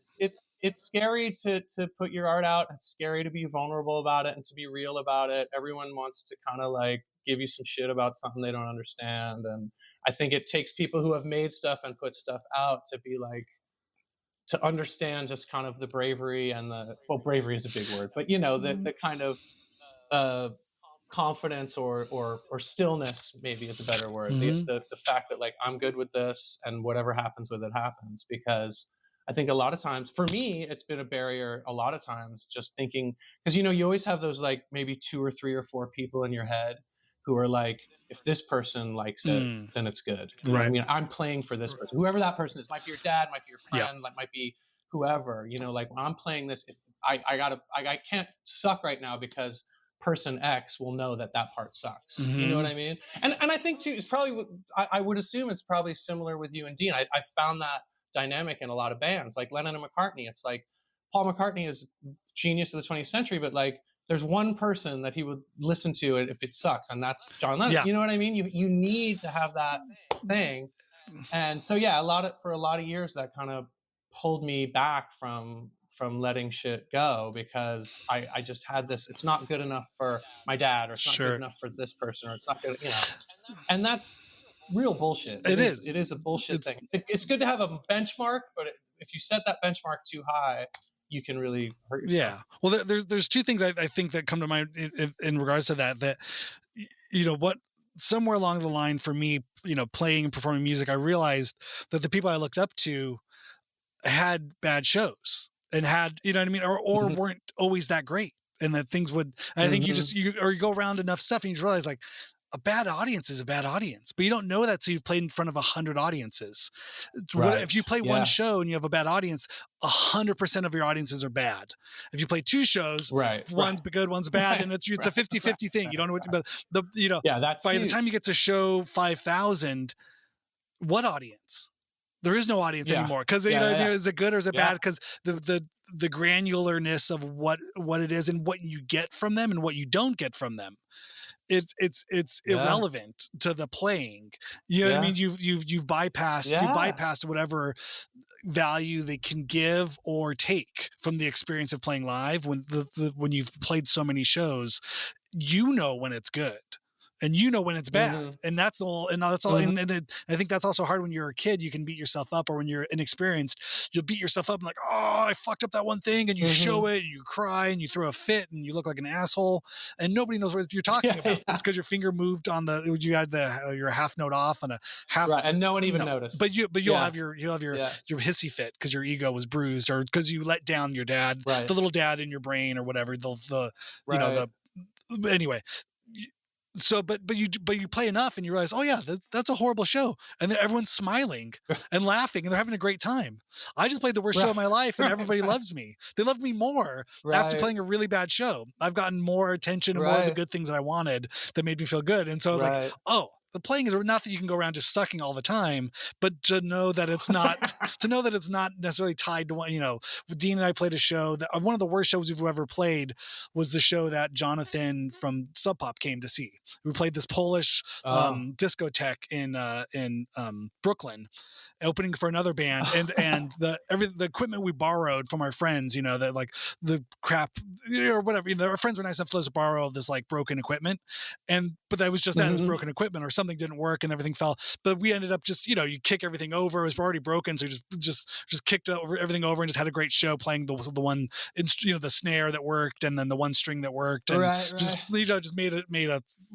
It's scary to put your art out. It's scary to be vulnerable about it and to be real about it. Everyone wants to kind of like give you some shit about something they don't understand, and I think it takes people who have made stuff and put stuff out to be like, to understand just kind of the bravery and bravery is a big word, but the kind of confidence or stillness maybe is a better word. Mm-hmm. The fact that like, I'm good with this and whatever happens with it happens, because I think a lot of times for me, it's been a barrier a lot of times just thinking, because, you always have those like maybe 2 or 3 or 4 people in your head who are like, if this person likes it, then it's good. Right. I mean, I'm playing for this person, whoever that person is. Might be your dad, might be your friend, might be whoever. Like when I'm playing this, if I can't suck right now because person X will know that part sucks. You know what I mean? And I think too, it's probably, I would assume it's probably similar with you and Dean. I found that dynamic in a lot of bands, like Lennon and McCartney. It's like Paul McCartney is genius of the 20th century, but like there's one person that he would listen to it if it sucks, and that's John Lennon. You know what I mean? You need to have that thing. And so yeah, for a lot of years that kind of pulled me back from letting shit go, because I just had this, it's not good enough for my dad, or it's not good enough for this person, or it's not good, you know. And that's real bullshit. It is a bullshit thing. It's good to have a benchmark, but if you set that benchmark too high, you can really hurt yourself. Yeah. Well, there's two things I think that come to mind in regards to that, you know, what, somewhere along the line for me, you know, playing and performing music, I realized that the people I looked up to had bad shows and had, you know what I mean? Or weren't always that great. And that things would, and I think you go around enough stuff and you just realize like, a bad audience is a bad audience, but you don't know that till you've played in front of 100 audiences. Right. If you play one show and you have a bad audience, 100% of your audiences are bad. If you play two shows, one's good, one's bad, and it's a 50-50 thing. You don't know what, but that's by huge. The time you get to show 5,000, what audience? There is no audience anymore, because is it good or is it bad? Because the granularness of what it is and what you get from them and what you don't get from them. It's irrelevant to the playing. You know what I mean? You've bypassed whatever value they can give or take from the experience of playing live. When you've played so many shows, you know when it's good. And you know when it's bad, and that's all. And I think that's also hard when you're a kid. You can beat yourself up, or when you're inexperienced, you'll beat yourself up and like, oh, I fucked up that one thing, and you show it, and you cry, and you throw a fit, and you look like an asshole, and nobody knows what you're talking about. It's because your finger moved on you had your half note off and a half, and no one even noticed. But you'll have your hissy fit because your ego was bruised, or because you let down your dad, the little dad in your brain, or whatever. Anyway. So, but you play enough and you realize, oh yeah, that's a horrible show. And then everyone's smiling and laughing and they're having a great time. I just played the worst show of my life and everybody loves me. They love me more after playing a really bad show. I've gotten more attention and more of the good things that I wanted that made me feel good. And so I was like, oh, the playing is not that you can go around just sucking all the time, but to know that it's not necessarily tied to one. You know, Dean and I played a show that one of the worst shows we've ever played was the show that Jonathan from Sub Pop came to see. We played this Polish discotheque in Brooklyn, opening for another band, and the equipment we borrowed from our friends, you know, that like the crap or whatever. You know, our friends were nice enough to let us borrow this like broken equipment, but that was just that it was broken equipment, or something didn't work and everything fell. But we ended up just, you know, you kick everything over. It was already broken, so just kicked everything over and just had a great show playing the one, you know, the snare that worked and then the one string that worked, and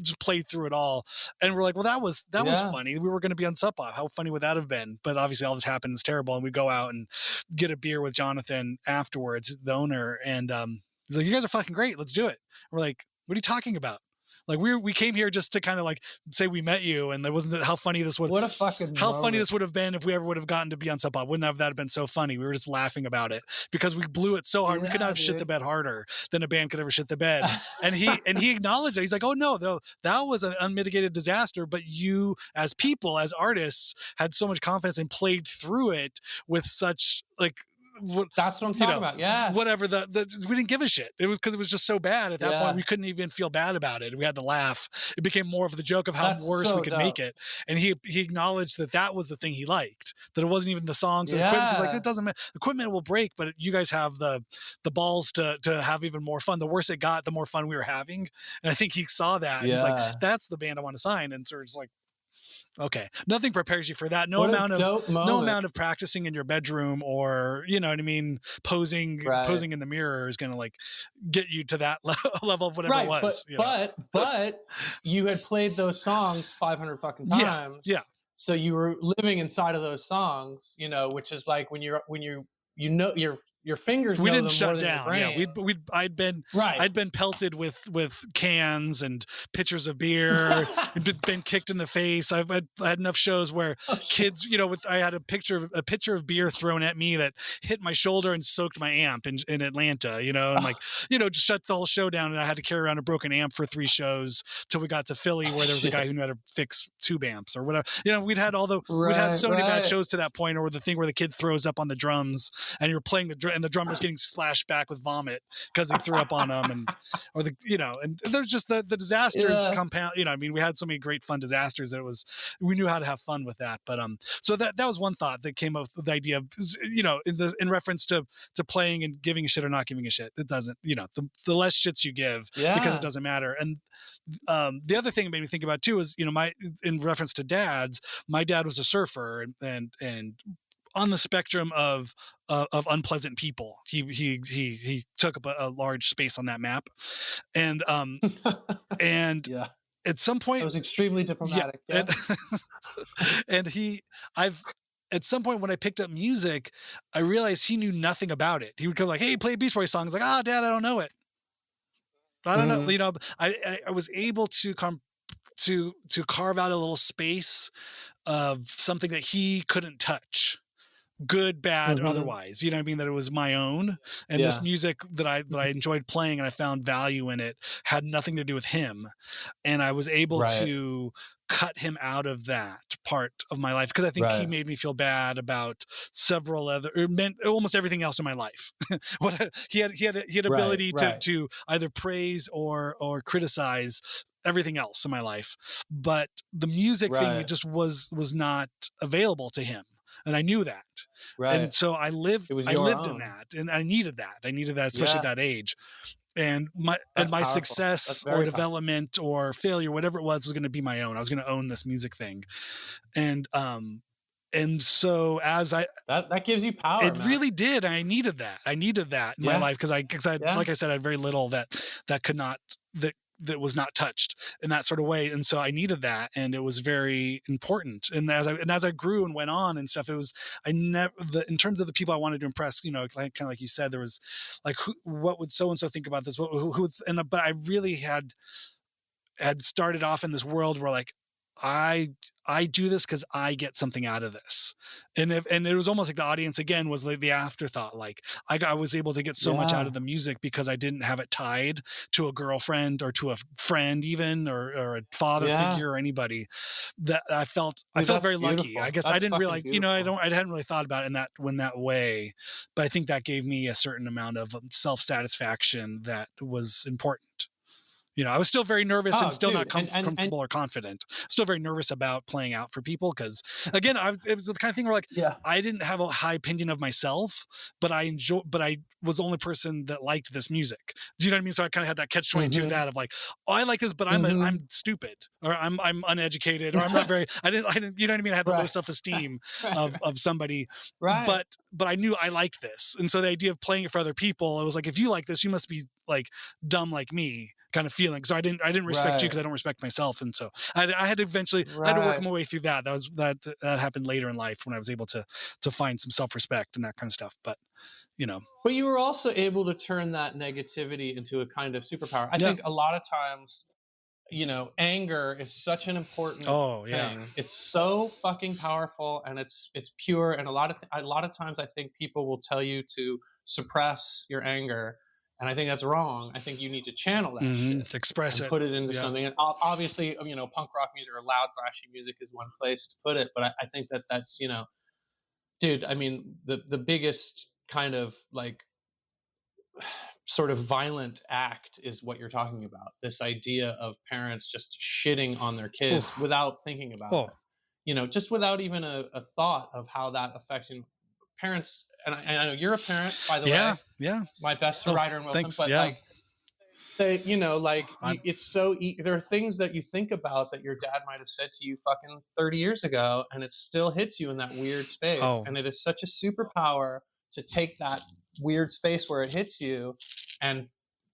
just played through it all. And we're like, well, that was funny. We were going to be on Sub Pop. How funny would that have been? But obviously all this happened. It's terrible. And we go out and get a beer with Jonathan afterwards, the owner, and he's like, you guys are fucking great. Let's do it. We're like, what are you talking about? Like we came here just to kind of like say we met you, and there wasn't how funny this would. What a fucking how moment. Funny this would have been if we ever would have gotten to be on Sub Pop. Wouldn't that have been so funny? We were just laughing about it because we blew it so hard. We could not have shit the bed harder than a band could ever shit the bed. And he acknowledged it. He's like, oh no, that was an unmitigated disaster. But you, as people, as artists, had so much confidence and played through it with such like. That's what I'm talking about. Yeah. Whatever we didn't give a shit. It was because it was just so bad at that point. We couldn't even feel bad about it. We had to laugh. It became more of the joke of how worse we could make it. And he acknowledged that was the thing he liked. That it wasn't even the songs. Or the equipment. He's like, it doesn't matter. The equipment will break, but you guys have the balls to have even more fun. The worse it got, the more fun we were having. And I think he saw that. And he's like, that's the band I want to sign. And so it's like, okay, nothing prepares you for that. No amount of practicing in your bedroom, or you know what I mean, posing in the mirror is going to like get you to that level of whatever it was. But you had played those songs 500 fucking times. Yeah. So you were living inside of those songs, you know, which is like when you you know, your fingers we know didn't them shut more than down. your brain. Yeah, I'd been pelted with cans and pitchers of beer, and been kicked in the face. I had enough shows where kids, you know, I had a pitcher of beer thrown at me that hit my shoulder and soaked my amp in Atlanta, you know, and like, you know, just shut the whole show down, and I had to carry around a broken amp for 3 shows till we got to Philly, where there was a guy who knew how to fix tube amps or whatever. You know, we'd had so many bad shows to that point, or the thing where the kid throws up on the drums and you're playing and the drummer's getting splashed back with vomit because he threw up on them, and and there's just the disasters compound. You know, I mean, we had so many great fun disasters that we knew how to have fun with that. But so that was one thought that came up with the idea of, you know, in reference to playing and giving a shit or not giving a shit. It doesn't, you know, the less shits you give, because it doesn't matter. And the other thing it made me think about too is, you know, in reference to dads, my dad was a surfer, and on the spectrum of unpleasant people. He took up a large space on that map, and and at some point, it was extremely diplomatic. Yeah. And at some point when I picked up music, I realized he knew nothing about it. He would come like, "Hey, play a Beach Boys song." I was like, "Ah, Dad, I don't know it. I don't know." You know, I was able to carve out a little space of something that he couldn't touch, good, bad, otherwise, you know what I mean? That it was my own, and this music that I enjoyed playing and I found value in it had nothing to do with him, and I was able to cut him out of that part of my life, because I think he made me feel bad about several other, almost everything else in my life. He had ability to either praise or criticize everything else in my life, but the music thing, it just was not available to him. And I knew that. And so I lived in that, and I needed that, especially at that age. And my success or development or failure, whatever it was going to be my own. I was going to own this music thing. And so as that gives you power, it really did. I needed that in my life, because I like I said, I had very little that could not, that was not touched in that sort of way. And so I needed that, and it was very important. And as I grew and went on and stuff, it was, in terms of the people I wanted to impress, you know, kind of like you said, there was like, what would so-and-so think about this? But I really had started off in this world where like, I do this because I get something out of this. And it was almost like the audience again was like the afterthought. Like I was able to get so much out of the music because I didn't have it tied to a girlfriend or to a friend even, or a father figure or anybody, that I felt very lucky. I guess I didn't realize, beautiful. You know, I hadn't really thought about it in that way, but I think that gave me a certain amount of self-satisfaction that was important. You know, I was still very nervous and still not comfortable or confident. Still very nervous about playing out for people because, again, it was the kind of thing where like I didn't have a high opinion of myself, but I was the only person that liked this music. Do you know what I mean? So I kind of had that catch-22 that of like, oh, I like this, but I'm stupid, or I'm uneducated, or I'm not very. I didn't. You know what I mean? I had the low self-esteem of somebody, but I knew I liked this, and so the idea of playing it for other people, it was like, if you like this, you must be like dumb like me. Kind of feeling. So I didn't respect you because I don't respect myself, and so I had to eventually I had to work my way through that. That happened later in life when I was able to find some self-respect and that kind of stuff. But you know, but you were also able to turn that negativity into a kind of superpower. I think a lot of times, you know, anger is such an important thing. It's so fucking powerful, and it's pure. And a lot of times, I think people will tell you to suppress your anger. And I think that's wrong. I think you need to channel that shit, express and it, put it into something. And obviously, you know, punk rock music or loud, thrashy music is one place to put it. But I think that's, you know, dude. I mean, the biggest kind of like sort of violent act is what you're talking about. This idea of parents just shitting on their kids without thinking about it. You know, just without even a thought of how that affects parents. And I know you're a parent, by the way. Yeah. My best to Ryder and Wilson, thanks. but like, they, you know, like it's so there are things that you think about that your dad might have said to you fucking 30 years ago, and it still hits you in that weird space. And it is such a superpower to take that weird space where it hits you and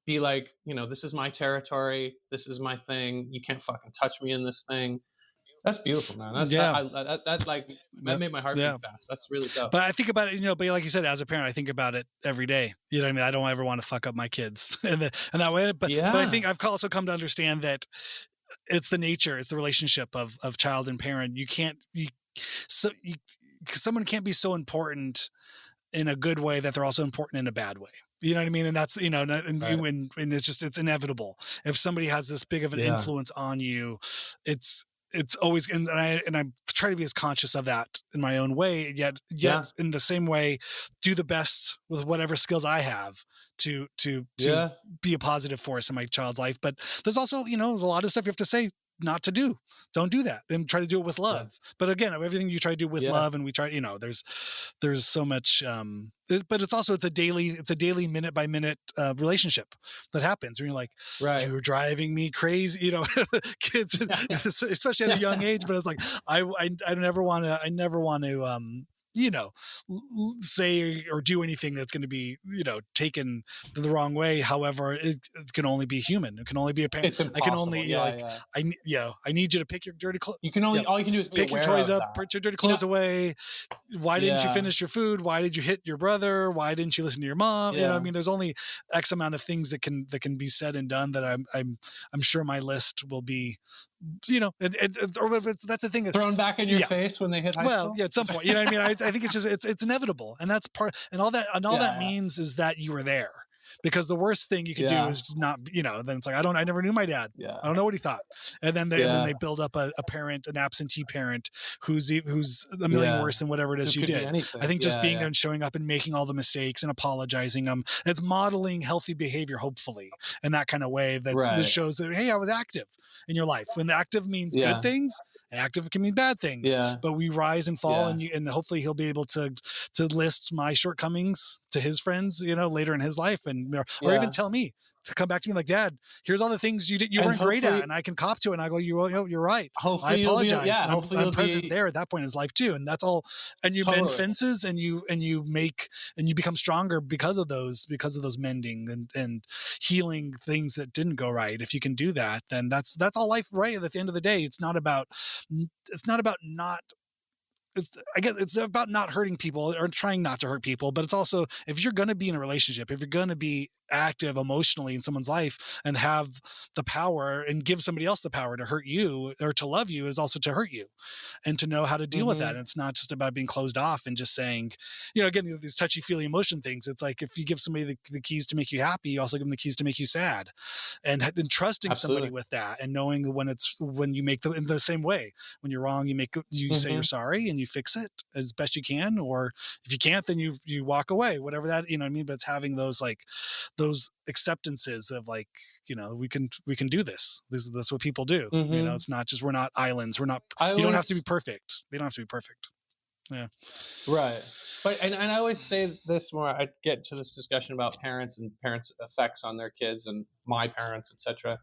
be like, you know, this is my territory, this is my thing, you can't fucking touch me in this thing. That's beautiful, man. That's that made my heart beat fast. That's really dope. But I think about it, but like you said, as a parent, I think about it every day. You know what I mean? I don't ever want to fuck up my kids and that way. But I think I've also come to understand that it's the relationship of child and parent. Someone can't be so important in a good way that they're also important in a bad way. You know what I mean? And that's, and it's inevitable. If somebody has this big of an influence on you, it's always, and I try to be as conscious of that in my own way, yet in the same way, do the best with whatever skills I have to be a positive force in my child's life. But there's also, there's a lot of stuff you have to say not to do. Don't do that, and try to do it with love. But again, everything you try to do with love, and we try, there's so much, but it's a daily minute by minute relationship that happens where you're like, you're driving me crazy, kids, especially at a young age. But it's like, I never want to, say or do anything that's going to be, taken the wrong way. However, it can only be human. It can only be a parent. It's impossible. I can only I need you to pick your dirty clothes. You can only all you can do is pick your toys up, put your dirty clothes away. Why didn't you finish your food? Why did you hit your brother? Why didn't you listen to your mom? I mean, there's only X amount of things that can be said and done that I'm sure my list will be, that's the thing. Thrown back in your face when they hit high school? At some point, you know what I mean? I think it's just, it's inevitable. And that's and all that means is that you were there. Because the worst thing you could do is not, then it's like, I never knew my dad. I don't know what he thought. And then they build up an absentee parent who's a million worse than whatever it is you did. I think just being there and showing up and making all the mistakes and apologizing it's modeling healthy behavior, hopefully, in that kind of way that shows that, hey, I was active in your life. When the active means good things, and active can mean bad things, but we rise and fall, and hopefully he'll be able to list my shortcomings to his friends, later in his life, or even tell me to come back to me like, Dad, here's all the things you weren't great at, and I can cop to it. And I go, you're right. I apologize. I'm present there at that point in his life too, and that's all. And you mend fences, and you become stronger because of those mending and healing things that didn't go right. If you can do that, then that's all life, right? At the end of the day, it's not about not hurting people or trying not to hurt people, but it's also, if you're going to be in a relationship, if you're going to be active emotionally in someone's life and have the power and give somebody else the power to hurt you or to love you, is also to hurt you, and to know how to deal with that. And it's not just about being closed off and just saying, again, these touchy feely emotion things. It's like, if you give somebody the keys to make you happy, you also give them the keys to make you sad, and trusting somebody with that, and knowing when you make them in the same way, when you're wrong, you say you're sorry and you fix it as best you can, or if you can't, then you walk away, whatever that, what I mean? But it's having those acceptances of we can do this. That's what people do. It's not just, we're not islands. You don't have to be perfect. They don't have to be perfect. Yeah. Right. But, and I always say this when I get to this discussion about parents and parents' effects on their kids and my parents, etc.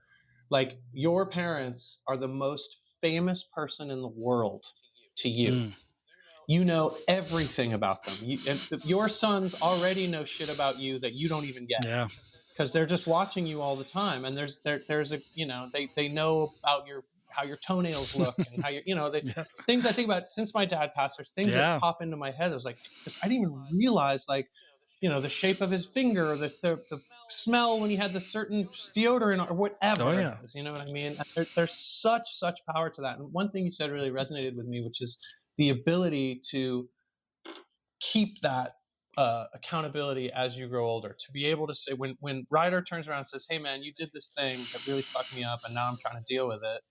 Like, your parents are the most famous person in the world to you. You know everything about them. Your sons already know shit about you that you don't even get. Yeah. Because they're just watching you all the time, and there's a they know about how your toenails look and how things I think about since my dad passed. There's things that pop into my head. I was like, I didn't even realize the shape of his finger, or the smell when he had the certain deodorant or whatever it is. You know what I mean? There's such power to that. And one thing you said really resonated with me, which is the ability to keep that accountability as you grow older, to be able to say, when Ryder turns around and says, hey man, you did this thing that really fucked me up and now I'm trying to deal with it.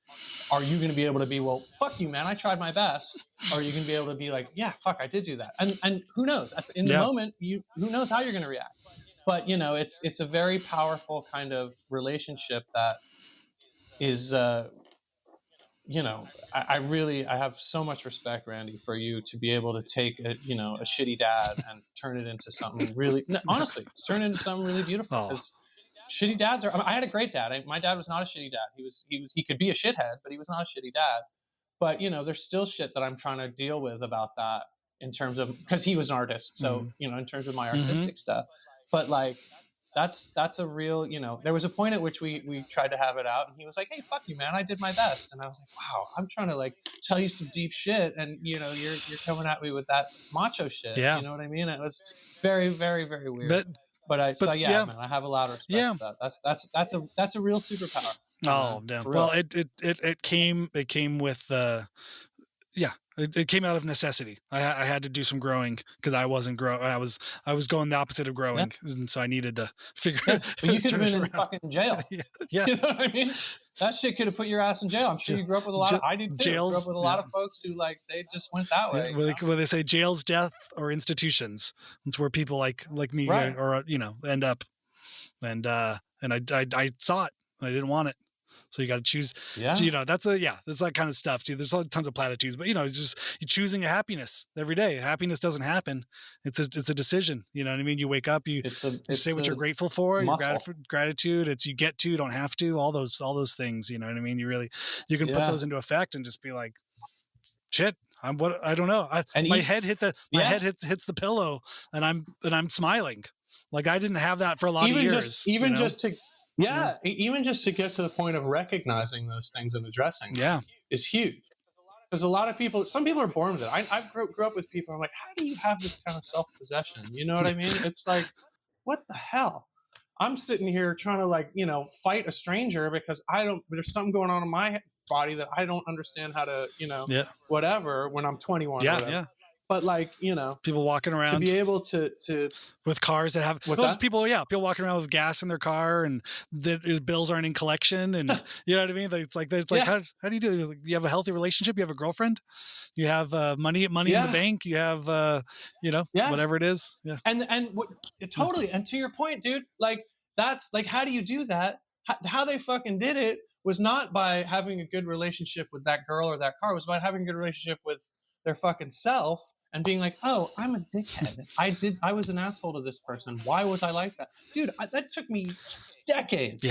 Are you going to be able to be, well, fuck you, man, I tried my best? Or are you going to be able to be like, yeah, fuck, I did do that. And who knows, in the moment, who knows how you're going to react. But it's a very powerful kind of relationship that is, I have so much respect, Randy, for you to be able to take a shitty dad and turn it into something really, honestly, turn it into something really beautiful. Because shitty dads I had a great dad. My dad was not a shitty dad. He could be a shithead, but he was not a shitty dad. But there's still shit that I'm trying to deal with about that, in terms of, because he was an artist. So in terms of my artistic stuff, but that's a real, there was a point at which we tried to have it out, and he was like, hey, fuck you, man, I did my best. And I was like, wow, I'm trying to like tell you some deep shit, and you're coming at me with that macho shit. Yeah. You know what I mean? It was very, very, very weird. But man, I have a lot of respect for that. That's a real superpower. Oh, no. Well, it came with it came out of necessity. I had to do some growing because I wasn't I was going the opposite of growing, and so I needed to figure. Yeah, but you could have been in fucking jail. Yeah. You know what I mean? That shit could have put your ass in jail. I'm sure you grew up with a lot of. I did too. Jails, grew up with a lot of folks who like they just went that way. Where they say jails, death, or institutions. It's where people like me or end up. And I saw it and I didn't want it. So you got to choose. Yeah. That's that kind of stuff too. There's tons of platitudes, but it's just you're choosing a happiness every day. Happiness doesn't happen. It's a decision. You know what I mean? You wake up, you say what you're grateful for, your gratitude. It's you get to, don't have to, all those things. You know what I mean? You can put those into effect and just be like, shit. I don't know. My head hits the pillow and I'm smiling. Like I didn't have that for a lot of years. Even just to get to the point of recognizing those things and addressing them is huge. Because some people are born with it. I grew up with people. I'm like, how do you have this kind of self-possession? You know what I mean? It's like, what the hell? I'm sitting here trying to fight a stranger because there's something going on in my body that I don't understand how to, whatever, when I'm 21. Yeah. But people walking around to be able to with cars that have people walking around with gas in their car and the bills aren't in collection, and you know what I mean? It's like how do you do it? You have a healthy relationship, you have a girlfriend, you have money in the bank, you have whatever it is. Yeah. And totally. And to your point, dude, that's how do you do that? How they fucking did it was not by having a good relationship with that girl or that car. It was by having a good relationship with their fucking self and being like, oh, I'm a dickhead. I was an asshole to this person. Why was I like that? Dude, that took me decades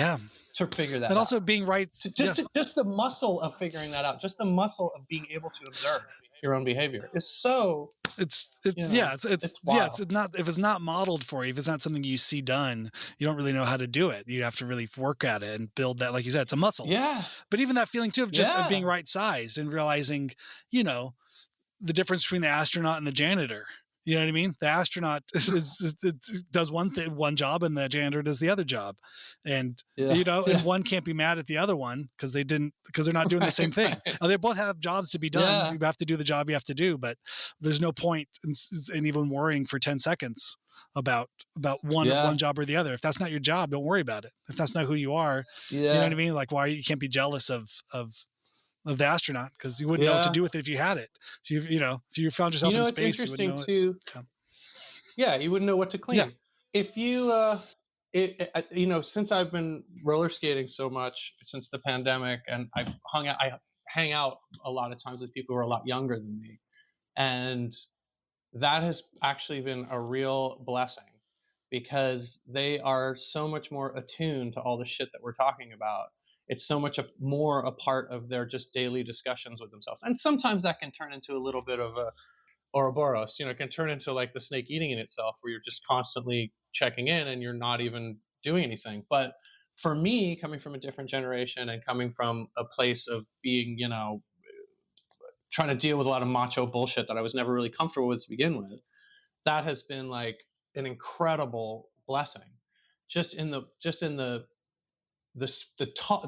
to figure that out. And also being right. Just the muscle of figuring that out, just the muscle of being able to observe your own behavior is so... It's not, if it's not modeled for you, if it's not something you see done, you don't really know how to do it. You have to really work at it and build that. Like you said, it's a muscle. Yeah. But even that feeling too of of being right sized and realizing, the difference between the astronaut and the janitor. You know what I mean? The astronaut does one job and the janitor does the other job. And, and one can't be mad at the other one because they're not doing the same thing. They both have jobs to be done. Yeah. You have to do the job you have to do, but there's no point in even worrying for 10 seconds about one job or the other. If that's not your job, don't worry about it. If that's not who you are, you know what I mean? Like you can't be jealous of the astronaut because you wouldn't know what to do with it if you had it. If you found yourself in space, it's interesting too. You wouldn't know what to clean. If you, since I've been roller skating so much since the pandemic, and I hang out a lot of times with people who are a lot younger than me, and that has actually been a real blessing because they are so much more attuned to all the shit that we're talking about. It's so much more a part of their just daily discussions with themselves. And sometimes that can turn into a little bit of a Ouroboros, it can turn into like the snake eating in itself, where you're just constantly checking in and you're not even doing anything. But for me, coming from a different generation and coming from a place of being, trying to deal with a lot of macho bullshit that I was never really comfortable with to begin with, that has been like an incredible blessing. Just in the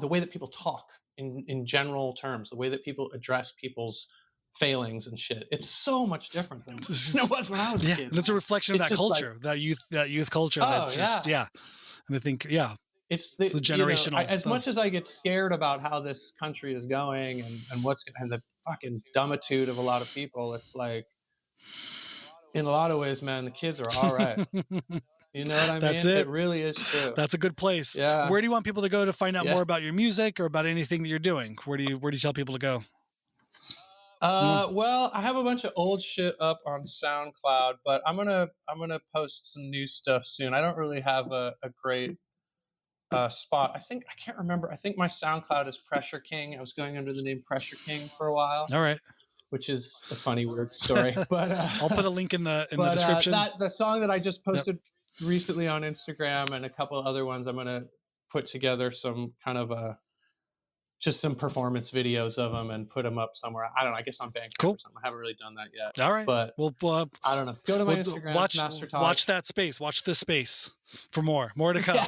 way that people talk in general terms, the way that people address people's failings and shit, it's so much different than it was when I was a kid. And it's a reflection of that culture, that youth culture. And I think, it's the generational. As much as I get scared about how this country is going and the fucking dumbitude of a lot of people, it's like, in a lot of ways, man, the kids are all right. You know what I mean? That's it really is true. That's a good place. Yeah. Where do you want people to go to find out more about your music or about anything that you're doing? Where do you tell people to go? Well, I have a bunch of old shit up on SoundCloud, but I'm gonna post some new stuff soon. I don't really have a great spot. I can't remember. I think my SoundCloud is Pressure King. I was going under the name Pressure King for a while. All right. Which is a funny, weird story. But I'll put a link in the description. The song that I just posted recently on Instagram and a couple of other ones. I'm going to put together some kind of just some performance videos of them and put them up somewhere. I don't know. I guess on Bandcamp or something. I haven't really done that yet. All right. But well, I don't know. Go to my Instagram, Master Taj. Watch that space. Watch this space for more to come.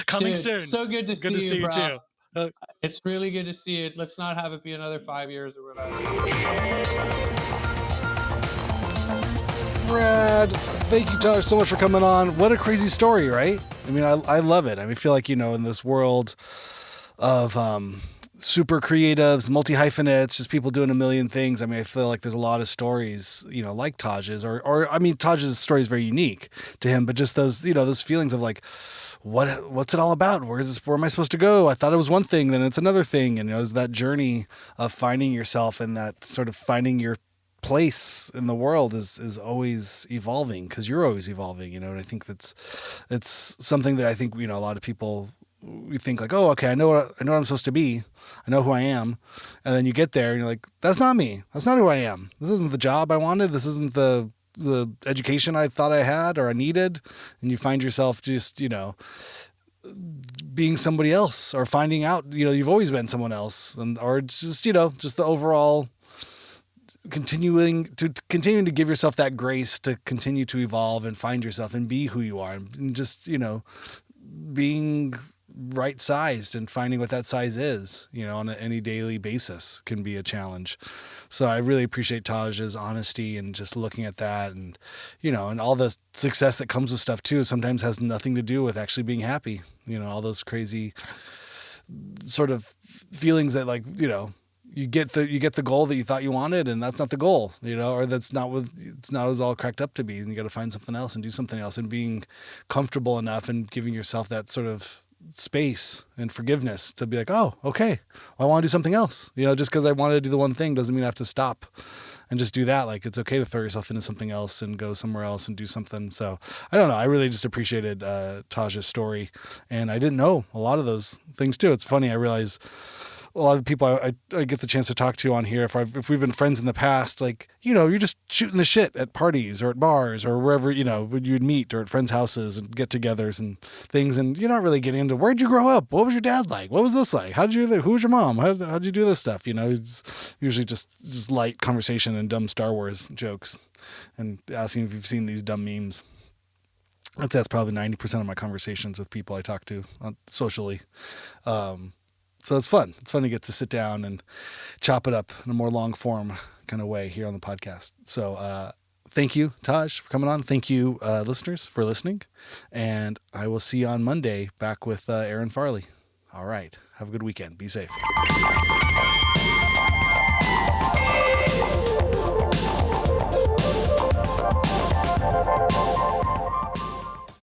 Coming soon. So good to see you. Good to see you bro. too. It's really good to see you. Let's not have it be another 5 years or whatever. Rad. Thank you, Taj, so much for coming on. What a crazy story, right? I mean, I love it. I mean, I feel like, in this world of super creatives, multi-hyphenates, just people doing a million things. I mean, I feel like there's a lot of stories, like Taj's, or I mean, Taj's story is very unique to him, but just those, those feelings of like, what's it all about? Where am I supposed to go? I thought it was one thing, then it's another thing. And it's that journey of finding yourself and that sort of finding your place in the world is always evolving, because you're always evolving, and I think it's something that I think, a lot of people, we think like, oh, okay, I know what I'm supposed to be. I know who I am. And then you get there and you're like, that's not me. That's not who I am. This isn't the job I wanted. This isn't the education I thought I had or I needed. And you find yourself just, being somebody else, or finding out, you've always been someone else, or just, just the overall continuing to give yourself that grace to continue to evolve and find yourself and be who you are, and just, being right sized and finding what that size is, on any daily basis can be a challenge. So I really appreciate Taj's honesty and just looking at that, and, and all the success that comes with stuff too, sometimes has nothing to do with actually being happy. All those crazy sort of feelings that, like, you get the goal that you thought you wanted, and that's not the goal, or it's not as all cracked up to be, and you got to find something else and do something else, and being comfortable enough and giving yourself that sort of space and forgiveness to be like, oh, okay, well, I want to do something else. Just because I wanted to do the one thing doesn't mean I have to stop and just do that. Like, it's okay to throw yourself into something else and go somewhere else and do something. So I don't know. I really just appreciated Taj's story, and I didn't know a lot of those things too. It's funny. I realize a lot of people I get the chance to talk to on here, if we've been friends in the past, like, you're just shooting the shit at parties or at bars or wherever, when you'd meet, or at friends' houses and get-togethers and things, and you're not really getting into, where'd you grow up? What was your dad like? What was this like? Who was your mom? How'd you do this stuff? It's usually just light conversation and dumb Star Wars jokes and asking if you've seen these dumb memes. That's probably 90% of my conversations with people I talk to socially. So it's fun. It's fun to get to sit down and chop it up in a more long form kind of way here on the podcast. So thank you, Taj, for coming on. Thank you, listeners, for listening. And I will see you on Monday back with Aaron Farley. All right. Have a good weekend. Be safe.